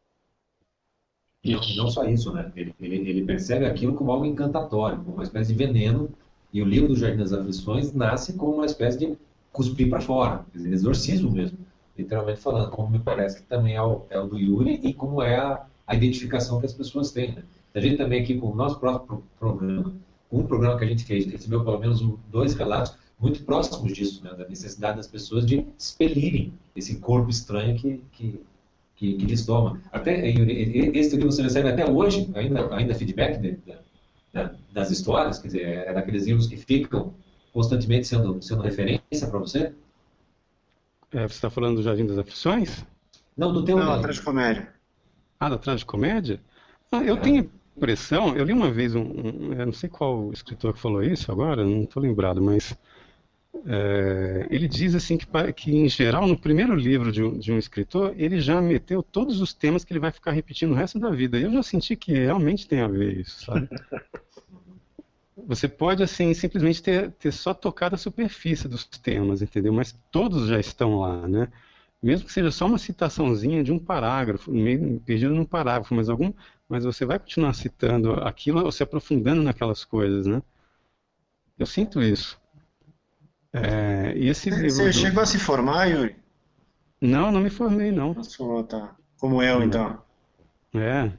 Não Isso. só isso, né? Ele percebe aquilo como algo encantatório, como uma espécie de veneno, e o livro do Jardim das Aflições nasce como uma espécie de cuspir para fora, quer dizer, exorcismo mesmo, literalmente falando, como me parece que também é o do Yuri e como é a identificação que as pessoas têm. Né? A gente também aqui com o nosso próprio programa, com um programa que a gente fez, recebeu pelo menos dois relatos muito próximos disso, né? Da necessidade das pessoas de expelirem esse corpo estranho que lhes toma. Até, esse livro você recebe até hoje, ainda feedback das histórias, quer dizer, é daqueles livros que ficam constantemente sendo referência para você? Você está falando do Jardim das Aflições? Não, do teu Não, a não. tragicomédia. Ah, da tragicomédia? Ah, eu É. tenho impressão, eu li uma vez eu não sei qual escritor que falou isso agora, não estou lembrado, mas ele diz assim que, em geral, no primeiro livro de um escritor, ele já meteu todos os temas que ele vai ficar repetindo o resto da vida. E eu já senti que realmente tem a ver isso, sabe? Você pode, assim, simplesmente ter só tocado a superfície dos temas, entendeu? Mas todos já estão lá, né? Mesmo que seja só uma citaçãozinha de um parágrafo, meio perdido num parágrafo, mas você vai continuar citando aquilo ou se aprofundando naquelas coisas, né? Eu sinto isso. E esse livro Você chegou a se formar, Yuri? Não, não me formei, não. Nossa, tá. Como eu, Não. então. É,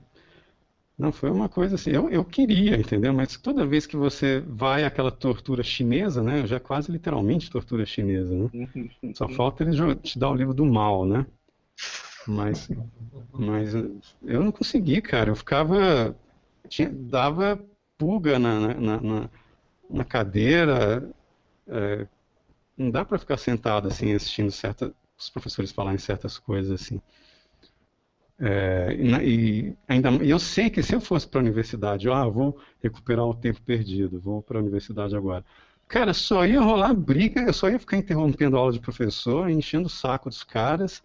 não, foi uma coisa assim, eu queria, entendeu? Mas toda vez que você vai àquela tortura chinesa, né? Já é quase literalmente tortura chinesa, né? Só falta ele te dar o livro do mal, né? Mas, mas eu não consegui, cara. Eu ficava. Dava pulga na cadeira. Não dá para ficar sentado assim, assistindo os professores falarem certas coisas assim. E eu sei que se eu fosse para a universidade, vou recuperar o tempo perdido, vou para a universidade agora. Cara, só ia rolar briga, eu só ia ficar interrompendo a aula de professor, enchendo o saco dos caras,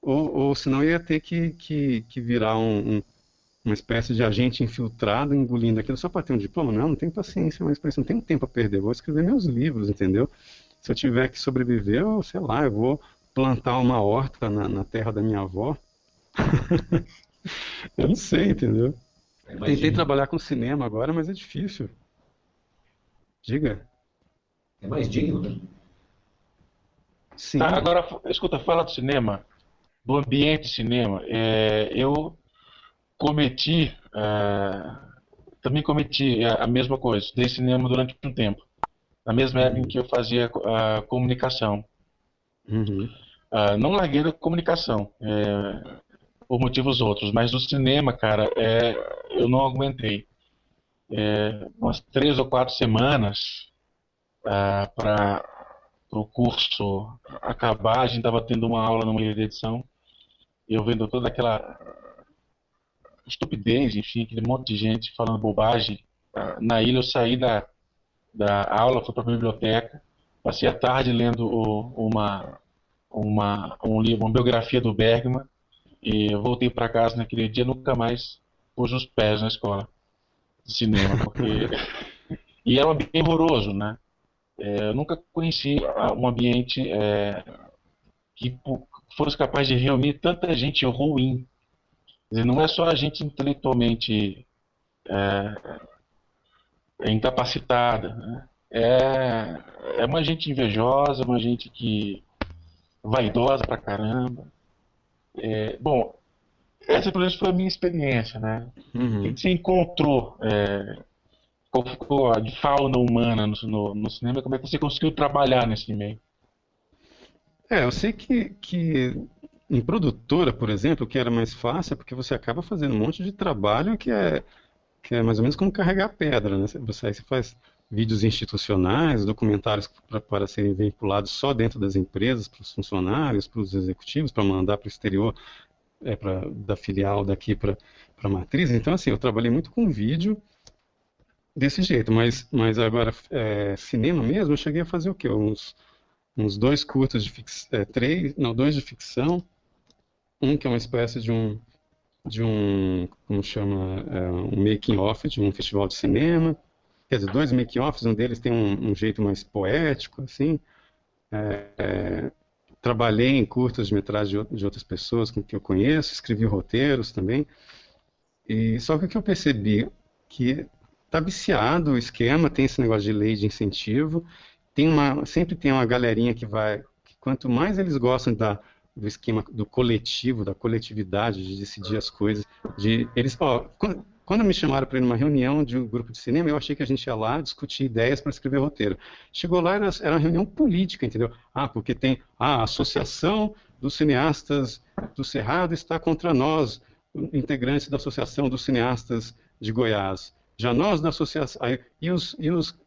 ou senão eu ia ter que virar uma espécie de agente infiltrado, engolindo aquilo só para ter um diploma. Não tenho paciência mais para isso, não tenho tempo a perder, vou escrever meus livros, entendeu? Se eu tiver que sobreviver, sei lá, eu vou plantar uma horta na terra da minha avó. Eu não sei, entendeu? É mais Tentei digno. trabalhar com cinema agora, mas é difícil. Diga. É mais digno, né? Sim. Tá, agora, escuta, fala do cinema, do ambiente cinema. Eu cometi, também cometi a mesma coisa, estudei cinema durante um tempo, na mesma época em Uhum. que eu fazia comunicação. Uhum. Não larguei da comunicação, por motivos outros, mas do cinema, cara, eu não aguentei. Umas 3 ou 4 semanas para o curso acabar, a gente estava tendo uma aula numa ilha de edição, e eu vendo toda aquela estupidez, enfim, aquele monte de gente falando bobagem. Na ilha eu saí da aula, fui para a biblioteca, passei a tarde lendo um livro, uma biografia do Bergman, e eu voltei para casa naquele dia, nunca mais pus os pés na escola de cinema, porque e era um ambiente horroroso, né? Eu nunca conheci um ambiente que fosse capaz de reunir tanta gente ruim. Quer dizer, não é só a gente intelectualmente incapacitada, né? É uma gente invejosa, uma gente que vaidosa pra caramba. Bom, essa pelo menos foi a minha experiência, né? O que Uhum. você encontrou? Qual ficou de fauna humana no cinema? Como é que você conseguiu trabalhar nesse meio? Eu sei que em produtora, por exemplo, o que era mais fácil é porque você acaba fazendo um monte de trabalho que que é mais ou menos como carregar pedra, né? Aí você faz vídeos institucionais, documentários para serem veiculados só dentro das empresas, para os funcionários, para os executivos, para mandar para o exterior, da filial daqui para a matriz. Então, assim, eu trabalhei muito com vídeo desse jeito, mas agora, cinema mesmo, eu cheguei a fazer o quê? Uns dois curtas de ficção, dois de ficção, um que é uma espécie como chama, um making-off de um festival de cinema. Quer dizer, dois making-offs, um deles tem um jeito mais poético, assim. Trabalhei em curtas de metragem de outras pessoas com que eu conheço, escrevi roteiros também. E só que o que eu percebi que tá viciado o esquema, tem esse negócio de lei de incentivo, sempre tem uma galerinha que quanto mais eles gostam do esquema do coletivo, da coletividade, de decidir as coisas, quando me chamaram para ir numa reunião de um grupo de cinema, eu achei que a gente ia lá discutir ideias para escrever roteiro. Chegou lá, era uma reunião política, entendeu? Porque tem a Associação dos Cineastas do Cerrado está contra nós, integrantes da Associação dos Cineastas de Goiás. Já nós da associação.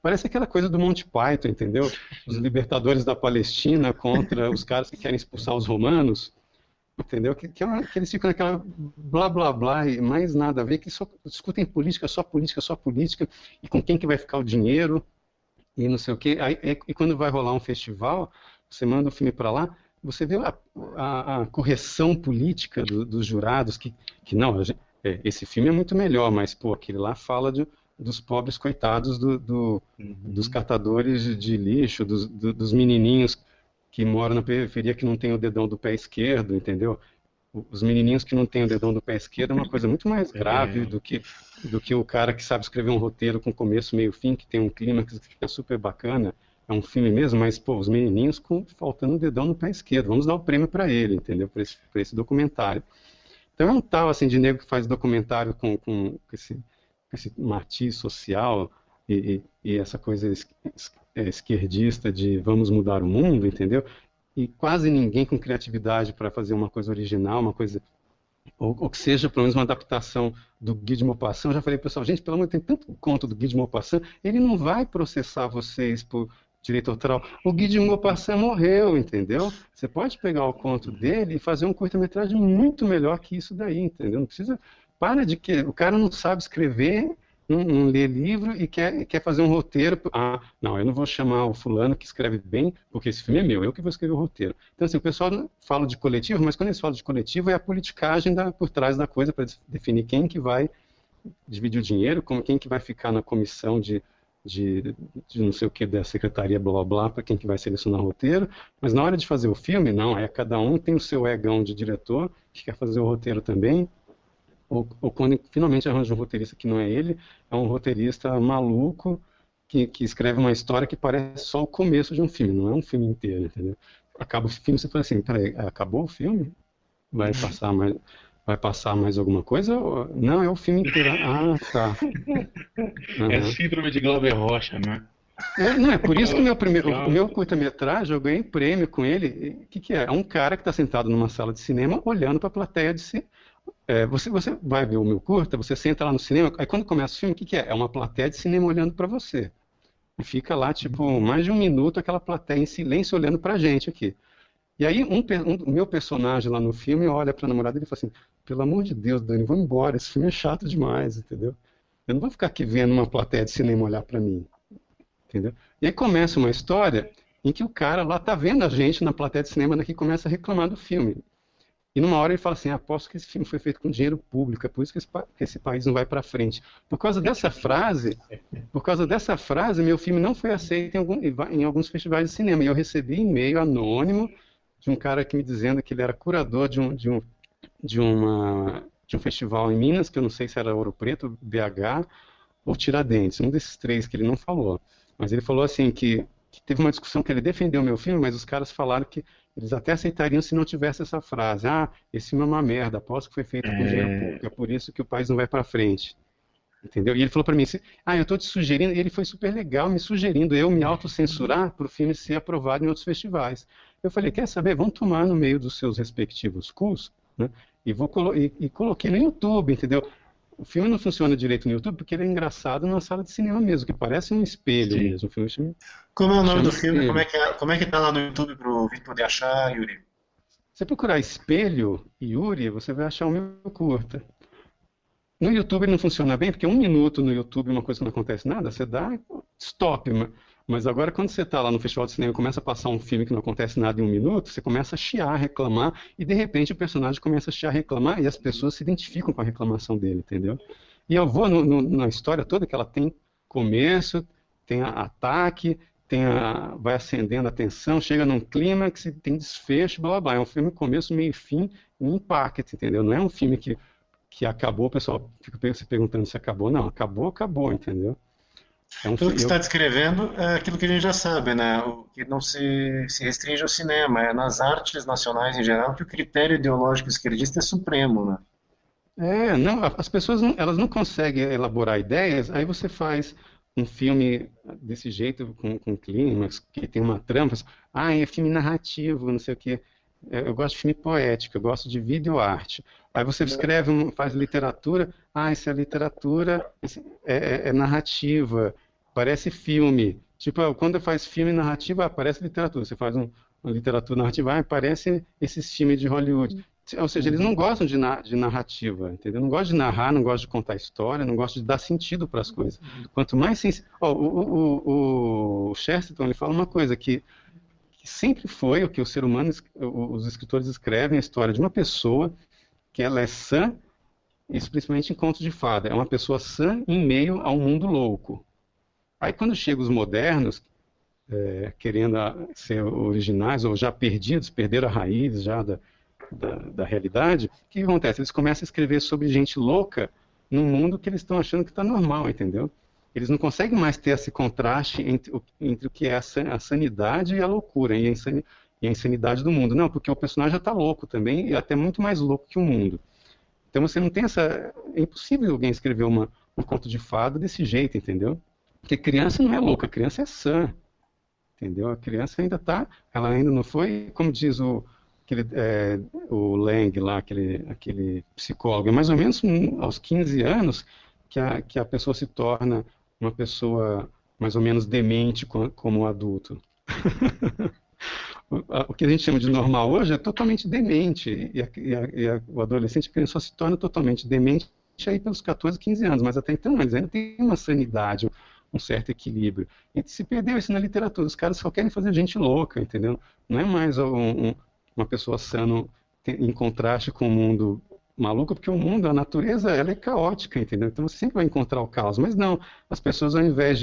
Parece aquela coisa do Monty Python, entendeu? Os libertadores da Palestina contra os caras que querem expulsar os romanos. Entendeu? Que eles ficam naquela blá blá blá e mais nada a ver, que só discutem política, só política, só política, e com quem que vai ficar o dinheiro, e não sei o quê. E quando vai rolar um festival, você manda o filme para lá, você vê a correção política dos jurados, que não, esse filme é muito melhor, mas pô, aquele lá fala dos pobres coitados dos catadores de lixo, dos menininhos que moram na periferia que não tem o dedão do pé esquerdo, entendeu? Os menininhos que não têm o dedão do pé esquerdo é uma coisa muito mais grave do que o cara que sabe escrever um roteiro com começo, meio, fim, que tem um clímax que fica super bacana. É um filme mesmo, mas, pô, os menininhos faltando o dedão no pé esquerdo. Vamos dar o prêmio para ele, entendeu? Para esse documentário. Então é um tal, assim, de nego que faz documentário com esse matiz social e essa coisa esquerdista de vamos mudar o mundo, entendeu? E quase ninguém com criatividade para fazer uma coisa original, uma coisa, ou que seja pelo menos uma adaptação do Guy de Maupassant. Eu já falei, pessoal, gente, pelo amor de Deus, tem tanto conto do Guy de Maupassant, ele não vai processar vocês por direito autoral. O Guy de Maupassant morreu, entendeu? Você pode pegar o conto dele e fazer um curta-metragem muito melhor que isso daí, entendeu? Não precisa... o cara não sabe escrever, não lê livro e quer fazer um roteiro. Não, eu não vou chamar o fulano que escreve bem, porque esse filme é meu, eu que vou escrever o roteiro. Então, assim, o pessoal fala de coletivo, mas quando eles falam de coletivo é a politicagem por trás da coisa, para definir quem que vai dividir o dinheiro, quem que vai ficar na comissão de não sei o que, da secretaria, blá blá blá, para quem que vai selecionar o roteiro. Mas na hora de fazer o filme, não, cada um tem o seu egão de diretor, que quer fazer o roteiro também. Ou quando finalmente arranja um roteirista que não é ele, é um roteirista maluco que escreve uma história que parece só o começo de um filme, não é um filme inteiro, entendeu? Acaba o filme, você fala assim, peraí, acabou o filme? Vai passar mais alguma coisa? Não, é o filme inteiro. Tá. É síndrome de Glauber Rocha, né? Não, é por isso que o meu curta-metragem, eu ganhei prêmio com ele. O que é? É um cara que está sentado numa sala de cinema olhando para a plateia de cinema. Você vai ver o meu curta, você senta lá no cinema, aí quando começa o filme, o que é? É uma plateia de cinema olhando para você. E fica lá, tipo, mais de um minuto aquela plateia em silêncio olhando para a gente aqui. E aí o meu personagem lá no filme olha para a namorada dele e fala assim, pelo amor de Deus, Dani, vamos embora, esse filme é chato demais, entendeu? Eu não vou ficar aqui vendo uma plateia de cinema olhar para mim, entendeu? E aí começa uma história em que o cara lá tá vendo a gente na plateia de cinema daqui e começa a reclamar do filme. E numa hora ele fala assim, aposto que esse filme foi feito com dinheiro público, é por isso que esse país não vai para frente. Por causa dessa frase, meu filme não foi aceito em alguns festivais de cinema. E eu recebi e-mail anônimo de um cara aqui me dizendo que ele era curador de um festival em Minas, que eu não sei se era Ouro Preto, BH ou Tiradentes, um desses três que ele não falou. Mas ele falou assim que teve uma discussão que ele defendeu o meu filme, mas os caras falaram que eles até aceitariam se não tivesse essa frase. Esse filme é uma merda, aposto que foi feito com dinheiro público, é por isso que o país não vai para frente. Entendeu? E ele falou para mim assim, eu estou te sugerindo, e ele foi super legal me sugerindo, eu me autocensurar para o filme ser aprovado em outros festivais. Eu falei, quer saber, vamos tomar no meio dos seus respectivos cursos, né? E coloquei no YouTube, entendeu? O filme não funciona direito no YouTube porque ele é engraçado na sala de cinema mesmo, que parece um espelho Sim. mesmo. O filme Como é o nome chama do filme? Espelho. Como é que tá lá no YouTube para o ouvinte poder achar, Yuri? Se você procurar Espelho Yuri, você vai achar o meu curta. No YouTube ele não funciona bem, porque 1 minuto no YouTube, uma coisa que não acontece nada, você dá stop. Mas agora quando você está lá no festival de cinema e começa a passar um filme que não acontece nada em 1 minuto, você começa a chiar, reclamar, e de repente o personagem começa a chiar, reclamar, e as pessoas se identificam com a reclamação dele, entendeu? E eu vou na história toda que ela tem começo, tem ataque, vai acendendo a tensão, chega num clímax, tem desfecho, blá blá blá. É um filme começo, meio e fim, e impacta, entendeu? Não é um filme que acabou, o pessoal fica se perguntando se acabou. Não, acabou, entendeu? É um Tudo que você filme. está descrevendo é aquilo que a gente já sabe, né? O que não se restringe ao cinema, é nas artes nacionais em geral que o critério ideológico esquerdista é supremo, né? Não, as pessoas elas não conseguem elaborar ideias, aí você faz um filme desse jeito, com clímax, que tem uma trama, é filme narrativo, não sei o quê. Eu gosto de filme poético, eu gosto de videoarte. Aí você escreve, faz literatura, isso é literatura, é narrativa, parece filme. Tipo, quando faz filme narrativo, parece literatura. Você faz uma literatura narrativa, parece esses filmes de Hollywood. Ou seja, eles não gostam de narrativa, entendeu? Não gostam de narrar, não gostam de contar história, não gostam de dar sentido para as coisas. Quanto mais o Chesterton ele fala uma coisa que sempre foi o que o ser humano, os escritores escrevem a história de uma pessoa que ela é sã, isso principalmente em contos de fada, é uma pessoa sã em meio a um mundo louco. Aí quando chegam os modernos, querendo ser originais ou já perdidos, perderam a raiz já da realidade, o que acontece? Eles começam a escrever sobre gente louca num mundo que eles estão achando que está normal, entendeu? Eles não conseguem mais ter esse contraste entre o que é a sanidade e a loucura, e a insanidade do mundo. Não, porque o personagem já está louco também, e até muito mais louco que o mundo. Então você não tem essa... É impossível alguém escrever um conto de fada desse jeito, entendeu? Porque criança não é louca, criança é sã, entendeu? A criança ainda está... Ela ainda não foi, como diz o Lang lá, aquele psicólogo, é mais ou menos aos 15 anos que a pessoa se torna uma pessoa mais ou menos demente como adulto. O que a gente chama de normal hoje é totalmente demente, o adolescente, a criança só se torna totalmente demente aí pelos 14, 15 anos, mas até então eles ainda têm uma sanidade, um certo equilíbrio. E se perdeu isso na literatura, os caras só querem fazer gente louca, entendeu? Não é mais uma pessoa sã em contraste com o mundo maluco, porque o mundo, a natureza, ela é caótica, entendeu? Então você sempre vai encontrar o caos. Mas não, as pessoas ao invés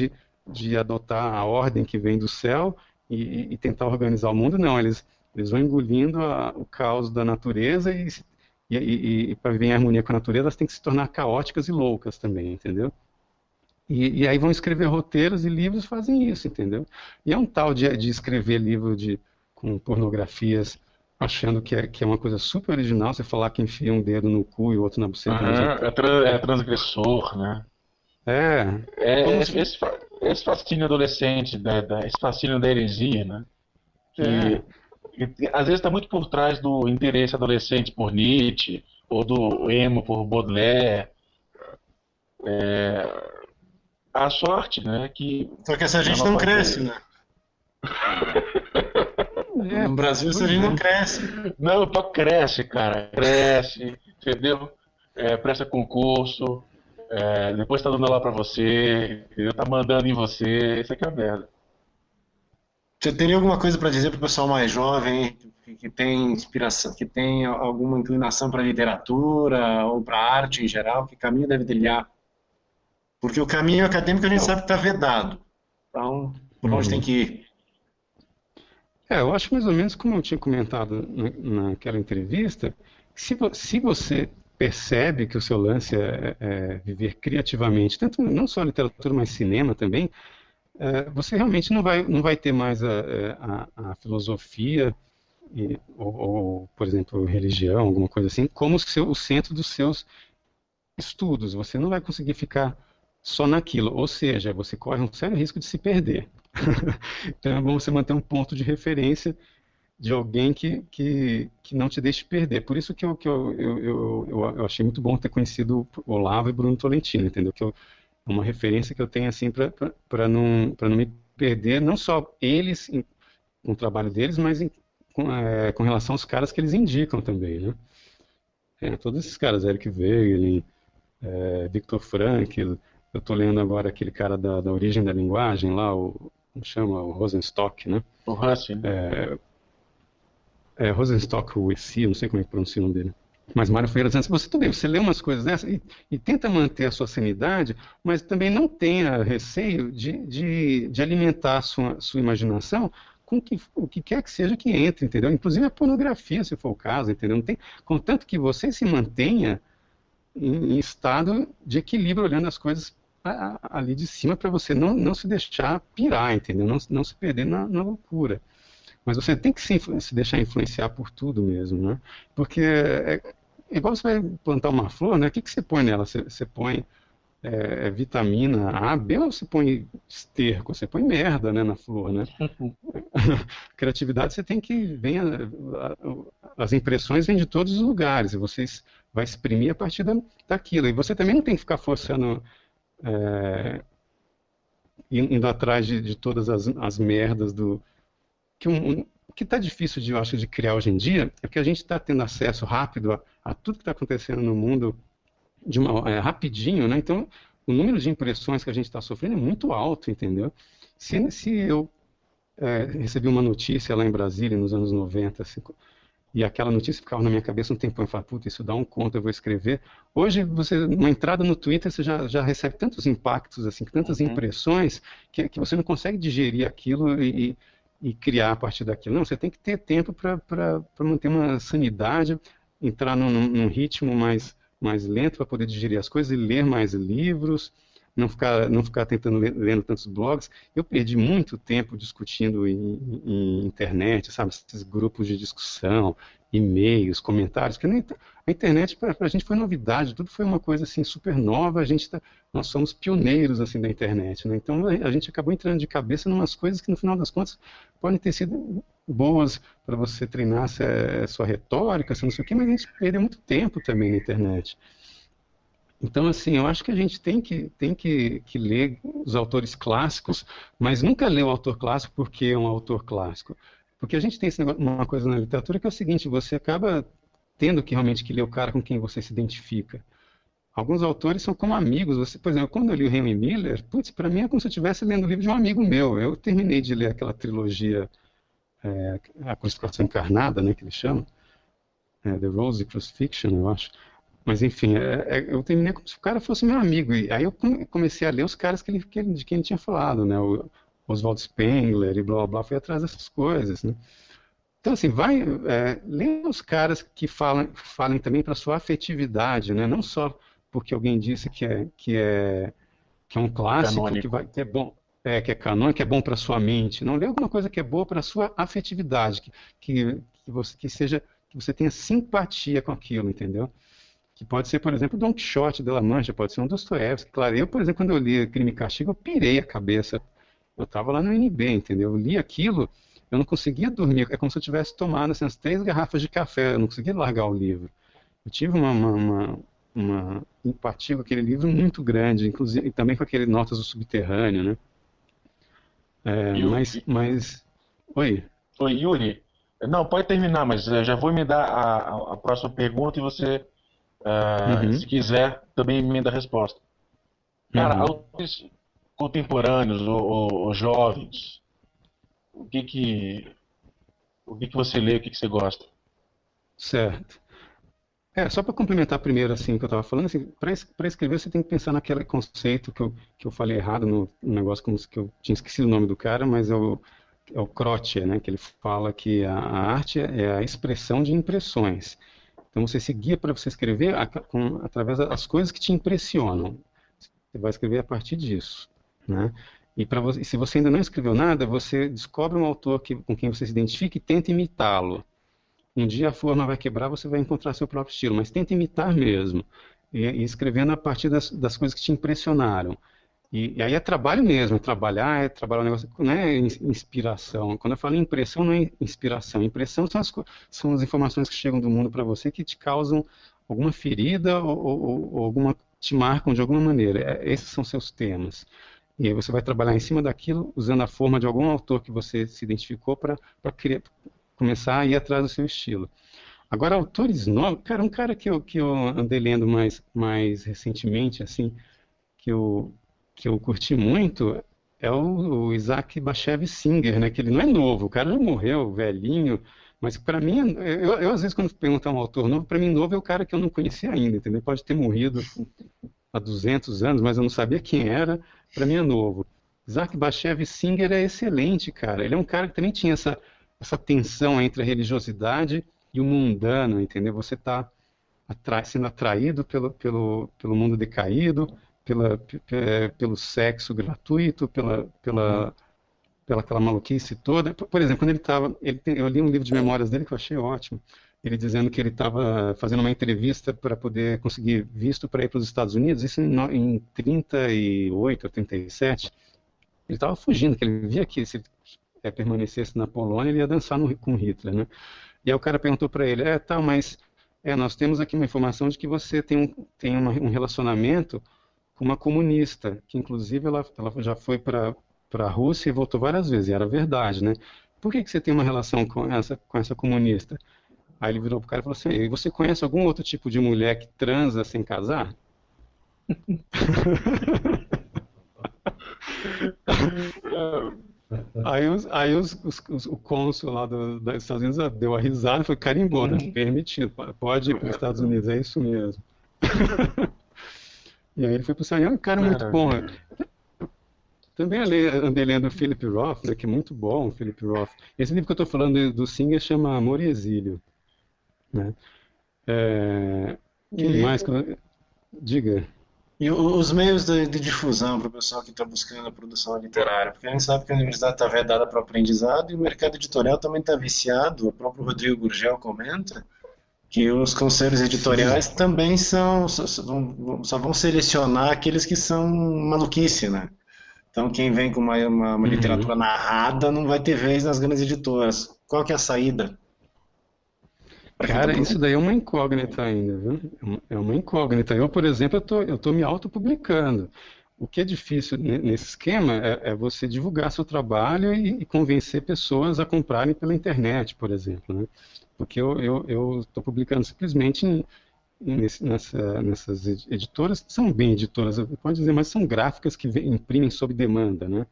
de adotar a ordem que vem do céu e tentar organizar o mundo, não, eles vão engolindo o caos da natureza e para viver em harmonia com a natureza, elas têm que se tornar caóticas e loucas também, entendeu? E aí vão escrever roteiros e livros fazem isso, entendeu? E é um tal de escrever livro com pornografias achando que é uma coisa super original, você falar que enfia um dedo no cu e o outro na buceta. É transgressor, né? Esse fascínio adolescente, esse fascínio da heresia, né? Que às vezes está muito por trás do interesse adolescente por Nietzsche, ou do emo por Baudelaire. A sorte, né? Só que essa gente não cresce, né? No Brasil essa gente não cresce. Não, cresce, cara. Cresce, entendeu? Presta concurso, depois tá dando lá pra você, entendeu? Tá mandando em você, isso aqui é a merda. Você teria alguma coisa para dizer para o pessoal mais jovem que tem inspiração, que tem alguma inclinação para literatura ou para arte em geral, que caminho deve trilhar? Porque o caminho acadêmico a gente sabe que está vedado. Então, por onde tem que ir? Eu acho mais ou menos como eu tinha comentado naquela entrevista, se você percebe que o seu lance é viver criativamente, tanto não só literatura, mas cinema também, você realmente não vai ter mais a filosofia ou, por exemplo, religião, alguma coisa assim, como o centro dos seus estudos. Você não vai conseguir ficar só naquilo, ou seja, você corre um sério risco de se perder. Então é bom você manter um ponto de referência de alguém que não te deixe perder. Por isso que eu achei muito bom ter conhecido o Olavo e Bruno Tolentino, entendeu? É uma referência que eu tenho assim para não me perder, não só eles com o trabalho deles, mas com relação aos caras que eles indicam também, né? Todos esses caras, Eric Wegelin, Viktor Frankl, eu estou lendo agora aquele cara da origem da linguagem lá, como chama? O Rosenstock, né? O Russell. Rosenstock, o Essi, não sei como é que pronuncia o nome dele. Mas Mário Ferreira dizendo, você lê umas coisas dessas e tenta manter a sua sanidade, mas também não tenha receio de alimentar a sua imaginação com o que quer que seja que entre, entendeu? Inclusive a pornografia, se for o caso, entendeu? Não tem, contanto que você se mantenha em estado de equilíbrio, olhando as coisas ali de cima, para você não se deixar pirar, entendeu? Não se perder na loucura. Mas você tem que se deixar influenciar por tudo mesmo, né? Porque é igual você vai plantar uma flor, né? O que você põe nela? Você põe vitamina A, B, ou você põe esterco? Você põe merda, né, na flor, né? Criatividade, você tem que... as impressões vêm de todos os lugares, e você vai exprimir a partir daquilo. E você também não tem que ficar forçando... indo atrás de todas as merdas o que está difícil, eu acho, de criar hoje em dia é que a gente está tendo acesso rápido a tudo que está acontecendo no mundo rapidinho, né? Então, o número de impressões que a gente está sofrendo é muito alto, entendeu? Se eu recebi uma notícia lá em Brasília, nos anos 90, assim, e aquela notícia ficava na minha cabeça um tempão, eu falava, puta, isso dá um conto, eu vou escrever. Hoje, uma entrada no Twitter, você já recebe tantos impactos, assim, tantas impressões, que você não consegue digerir aquilo e criar a partir daquilo. Não, você tem que ter tempo para manter uma sanidade, entrar num ritmo mais lento para poder digerir as coisas e ler mais livros, não ficar tentando lendo tantos blogs. Eu perdi muito tempo discutindo em internet, sabe, esses grupos de discussão, e-mails, comentários, que a internet para a gente foi novidade, tudo foi uma coisa assim super nova, nós somos pioneiros assim da internet, né? Então a gente acabou entrando de cabeça em umas coisas que no final das contas podem ter sido boas para você treinar sua retórica, não sei o quê, mas a gente perdeu muito tempo também na internet. Então, assim, eu acho que a gente tem que ler os autores clássicos, mas nunca ler o autor clássico porque é um autor clássico. Porque a gente tem uma coisa na literatura que é o seguinte, você acaba tendo que realmente que ler o cara com quem você se identifica. Alguns autores são como amigos. Por exemplo, quando eu li o Henry Miller, putz, para mim é como se eu estivesse lendo o livro de um amigo meu. Eu terminei de ler aquela trilogia, A Crucificação Encarnada, né, que ele chama, The Rose Crucifixion, eu acho. Mas, enfim, eu terminei como se o cara fosse meu amigo. E aí eu comecei a ler os caras de quem ele tinha falado, né? O Oswald Spengler e blá, blá, blá. Fui atrás dessas coisas, né? Então, assim, lê os caras que falem também para sua afetividade, né? Não só porque alguém disse que é um clássico, que é bom, que é canônico, que é bom para sua mente. Não, lê alguma coisa que é boa para sua afetividade, que você tenha simpatia com aquilo, entendeu? Que pode ser, por exemplo, Don Quixote de La Mancha, pode ser um Dostoiévski. Claro, eu, por exemplo, quando eu li Crime e Castigo, eu pirei a cabeça. Eu estava lá no NB, entendeu? Eu li aquilo, eu não conseguia dormir. É como se eu tivesse tomado assim, as 3 garrafas de café, eu não conseguia largar o livro. Eu tive uma empatia com aquele livro muito grande, inclusive também com aquele Notas do Subterrâneo, né? Oi? Oi, Yuri. Não, pode terminar, mas já vou me dar a próxima pergunta e você... se quiser, também emenda a resposta. Cara, autores contemporâneos ou jovens, o que você lê, o que você gosta? Certo. Só para complementar primeiro, assim, o que eu estava falando, assim, para escrever você tem que pensar naquele conceito que eu falei errado no negócio, como que eu tinha esquecido o nome do cara, mas é o Croce, né, que ele fala que a arte é a expressão de impressões. Então você se guia para você escrever através das coisas que te impressionam. Você vai escrever a partir disso, né? E se você ainda não escreveu nada, você descobre um autor com quem você se identifica e tenta imitá-lo. Um dia a forma vai quebrar, você vai encontrar seu próprio estilo, mas tenta imitar mesmo. E escrevendo a partir das coisas que te impressionaram. E aí é trabalho mesmo, é trabalhar um negócio, não é inspiração. Quando eu falo em impressão, não é inspiração. Impressão são as informações que chegam do mundo para você que te causam alguma ferida ou alguma, te marcam de alguma maneira. Esses são seus temas. E aí você vai trabalhar em cima daquilo, usando a forma de algum autor que você se identificou para começar a ir atrás do seu estilo. Agora, autores novos, cara, um cara que eu andei lendo mais recentemente, assim, que eu curti muito, é o Isaac Bashevis Singer, né? Que ele não é novo, o cara já morreu, velhinho, mas para mim, eu às vezes quando perguntar um autor novo, para mim novo é o cara que eu não conhecia ainda, entendeu? Pode ter morrido há 200 anos, mas eu não sabia quem era, para mim é novo. Isaac Bashevis Singer é excelente, cara. Ele é um cara que também tinha essa tensão entre a religiosidade e o mundano, entendeu? Você está sendo atraído pelo mundo decaído, pelo sexo gratuito, pela aquela maluquice toda. Por exemplo, quando eu li um livro de memórias dele que eu achei ótimo, ele dizendo que ele estava fazendo uma entrevista para poder conseguir visto para ir para os Estados Unidos, isso em 38 ou 37. Ele estava fugindo, que ele via que se ele permanecesse na Polônia, ele ia dançar com Hitler, né? E aí o cara perguntou para ele, mas nós temos aqui uma informação de que você tem um relacionamento com uma comunista, que inclusive ela já foi para a Rússia e voltou várias vezes, e era verdade, né? Por que você tem uma relação com essa comunista? Aí ele virou pro cara e falou assim, e você conhece algum outro tipo de mulher que transa sem casar? Aí o cônsul lá dos Estados Unidos deu a risada e falou, carimbou, né? Permitido, pode ir para os Estados Unidos, é isso mesmo. E aí ele foi para o céu, é um cara muito bom. Também andei lendo o Philip Roth, né, que é muito bom, o Philip Roth. Esse livro que eu estou falando do Singer chama Amor e Exílio. Né? Que mais? Diga. E os meios de difusão para o pessoal que está buscando a produção literária? Porque a gente sabe que a universidade está vedada para o aprendizado e o mercado editorial também está viciado. O próprio Rodrigo Gurgel comenta que os conselhos editoriais também só vão selecionar aqueles que são maluquice, né? Então quem vem com uma literatura narrada não vai ter vez nas grandes editoras. Qual que é a saída? Cara, isso daí é uma incógnita ainda, viu? É uma incógnita. Eu, por exemplo, eu tô me autopublicando. O que é difícil nesse esquema é você divulgar seu trabalho e convencer pessoas a comprarem pela internet, por exemplo, né? Porque eu estou publicando simplesmente nessas editoras, que são bem editoras, pode dizer, mas são gráficas que imprimem sob demanda, né?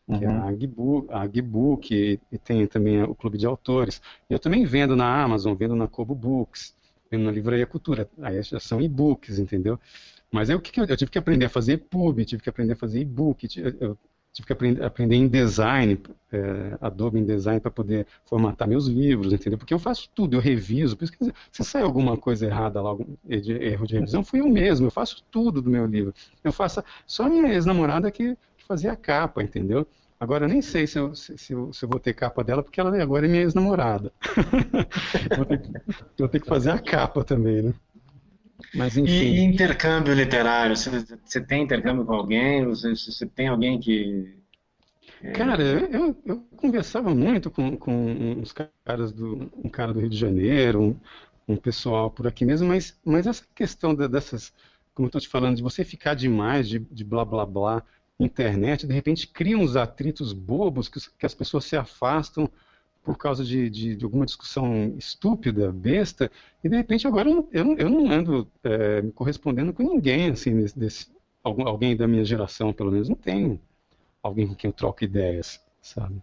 Que é a Agbook, e tem também o Clube de Autores. Eu também vendo na Amazon, vendo na Kobo Books, vendo na Livraria Cultura. Aí já são e-books, entendeu? Mas aí eu tive que aprender a fazer pub, tive que aprender a fazer e-book, eu tive que aprender em design, Adobe InDesign, para poder formatar meus livros, entendeu? Porque eu faço tudo, eu reviso. Por isso que se sai alguma coisa errada lá, algum erro de revisão, fui eu mesmo, eu faço tudo do meu livro. Eu faço, só a minha ex-namorada que fazia a capa, entendeu? Agora eu nem sei se eu vou ter capa dela, porque ela agora é minha ex-namorada. Vou ter que fazer a capa também, né? Mas enfim. E intercâmbio literário? Você tem intercâmbio com alguém? Você tem alguém que... Cara, eu conversava muito com uns caras um cara do Rio de Janeiro, um pessoal por aqui mesmo, mas essa questão dessas, como eu estou te falando, de você ficar demais de blá blá blá, internet, de repente cria uns atritos bobos que as pessoas se afastam por causa de alguma discussão estúpida, besta, e de repente agora eu não ando me correspondendo com ninguém, assim, alguém da minha geração, pelo menos, não tenho alguém com quem eu troco ideias, sabe?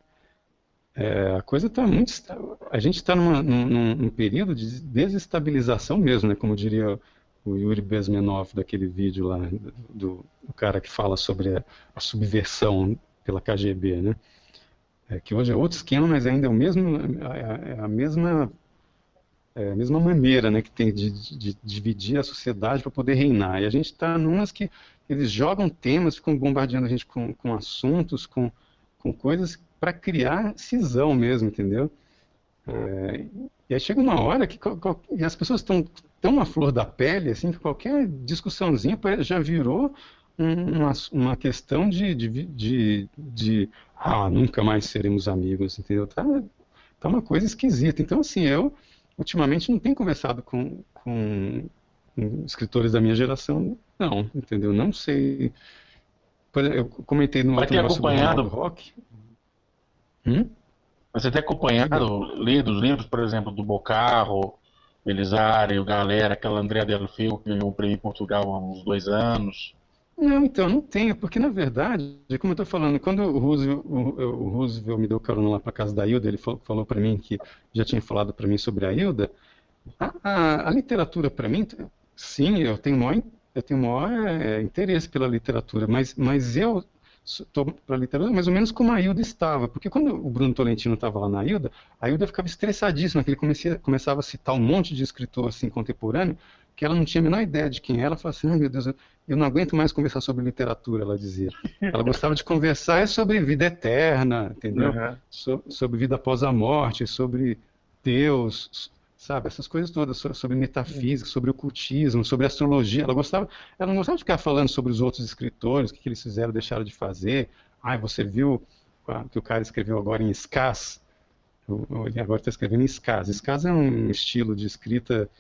A coisa está muito... A gente está num período de desestabilização mesmo, né, como diria o Yuri Bezmenov daquele vídeo lá, do cara que fala sobre a subversão pela KGB, né? Que hoje é outro esquema, mas ainda é a mesma maneira, né, que tem de dividir a sociedade para poder reinar. E a gente está numas que eles jogam temas, ficam bombardeando a gente com assuntos, com coisas para criar cisão mesmo, entendeu? E aí chega uma hora que as pessoas estão tão à flor da pele, assim, que qualquer discussãozinha já virou uma questão nunca mais seremos amigos, entendeu? Tá uma coisa esquisita. Então, assim, eu ultimamente não tenho conversado com escritores da minha geração, não, entendeu? Não sei. Eu comentei no Vai outro ter negócio do Ronaldo acompanhado, Rock. Hum? você tem acompanhado, lido os livros, por exemplo, do Bocarro, Belisário, Galera, aquela Andrea Del Fio que ganhou o prêmio em Portugal há uns 2 anos. Não, então, não tenho, porque na verdade, como eu estou falando, quando o Roosevelt me deu carona lá para casa da Hilda, ele falou para mim que já tinha falado para mim sobre a Hilda. A literatura para mim, sim, eu tenho maior interesse pela literatura, mas eu estou para a literatura mais ou menos como a Hilda estava, porque quando o Bruno Tolentino estava lá na Hilda, a Hilda ficava estressadíssima, que ele começava a citar um monte de escritor assim, contemporâneo, que ela não tinha a menor ideia de quem era. Ela falava assim, ai meu Deus, eu não aguento mais conversar sobre literatura, ela dizia. Ela gostava de conversar sobre vida eterna, entendeu? Uhum. Sobre vida após a morte, sobre Deus, sabe? Essas coisas todas, sobre metafísica, sobre ocultismo, sobre astrologia. Ela não gostava de ficar falando sobre os outros escritores, o que eles fizeram, deixaram de fazer. Ai, você viu que o cara escreveu agora em Escaz? Ele agora está escrevendo em Escaz. Escaz é um estilo de escrita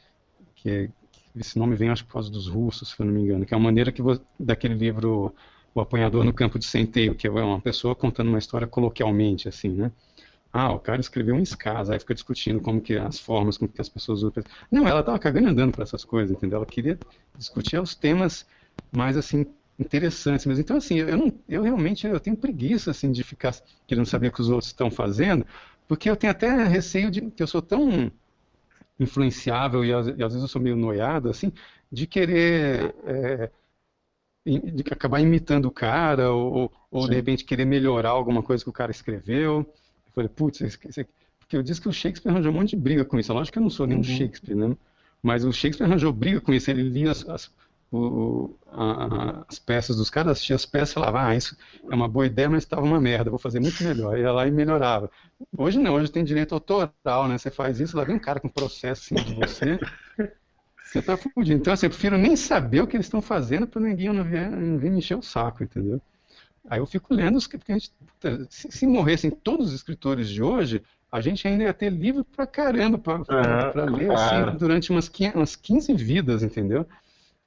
que esse nome vem, acho, por causa dos russos, se eu não me engano, que é uma maneira daquele livro O Apanhador no Campo de Centeio, que é uma pessoa contando uma história coloquialmente, assim, né? Ah, o cara escreveu um escaso, aí fica discutindo como que as formas com que as pessoas usam. Não, ela estava cagando e andando para essas coisas, entendeu? Ela queria discutir os temas mais, assim, interessantes mesmo. Então, assim, eu realmente tenho preguiça, assim, de ficar querendo saber o que os outros estão fazendo, porque eu tenho até receio de que eu sou tão influenciável e às vezes eu sou meio noiado, assim, de querer de acabar imitando o cara ou de Sim. repente querer melhorar alguma coisa que o cara escreveu. Eu falei, putz, porque eu disse que o Shakespeare arranjou um monte de briga com isso. É lógico que eu não sou nenhum Uhum. Shakespeare, né? Mas o Shakespeare arranjou briga com isso. Ele lia as peças dos caras, assistia as peças e falava, isso é uma boa ideia, mas estava uma merda, vou fazer muito melhor. Ia lá e melhorava. Hoje não, hoje tem direito autoral, né? Você faz isso, lá vem um cara com processo em cima de você tá fudido. Então, assim, eu prefiro nem saber o que eles estão fazendo para ninguém não vir me encher o saco, entendeu? Aí eu fico lendo, porque puta, se morressem todos os escritores de hoje, a gente ainda ia ter livro pra caramba pra ler, assim, Claro. durante umas 15 vidas, entendeu?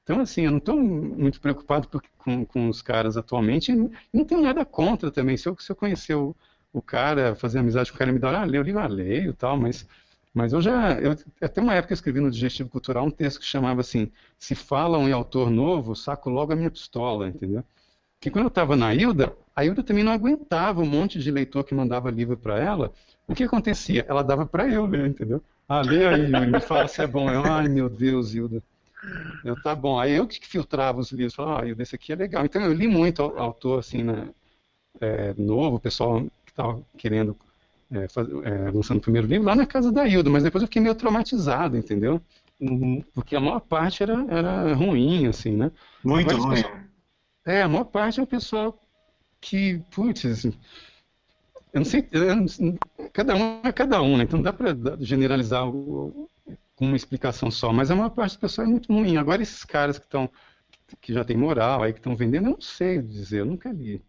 Então, assim, eu não estou muito preocupado com os caras atualmente, e não tenho nada contra também. Se eu conhecer o cara, fazer amizade com o cara e me dar, lê o livro, leio e tal, mas até uma época eu escrevi no Digestivo Cultural um texto que chamava assim, se falam em autor novo, saco logo a minha pistola, entendeu? Porque quando eu estava na Hilda, a Hilda também não aguentava um monte de leitor que mandava livro para ela. O que acontecia? Ela dava para eu ler, entendeu? Ah, lê aí, Yuri, me fala se é bom. Ai, meu Deus, Hilda. Tá bom. Aí eu que filtrava os livros. Falava, Hilda, esse aqui é legal. Então eu li muito autor, assim, né, novo, pessoal que estava querendo, lançando o primeiro livro, lá na casa da Hilda. Mas depois eu fiquei meio traumatizado, entendeu? Uhum. Porque a maior parte era ruim, assim, né? Muito Agora, esse ruim. pessoal, a maior parte é o pessoal que, putz, assim, eu não sei, cada um é cada um, né? Então não dá para generalizar com uma explicação só, mas a maior parte do pessoal é muito ruim. Agora esses caras que já tem moral, aí que estão vendendo, eu não sei dizer, eu nunca li.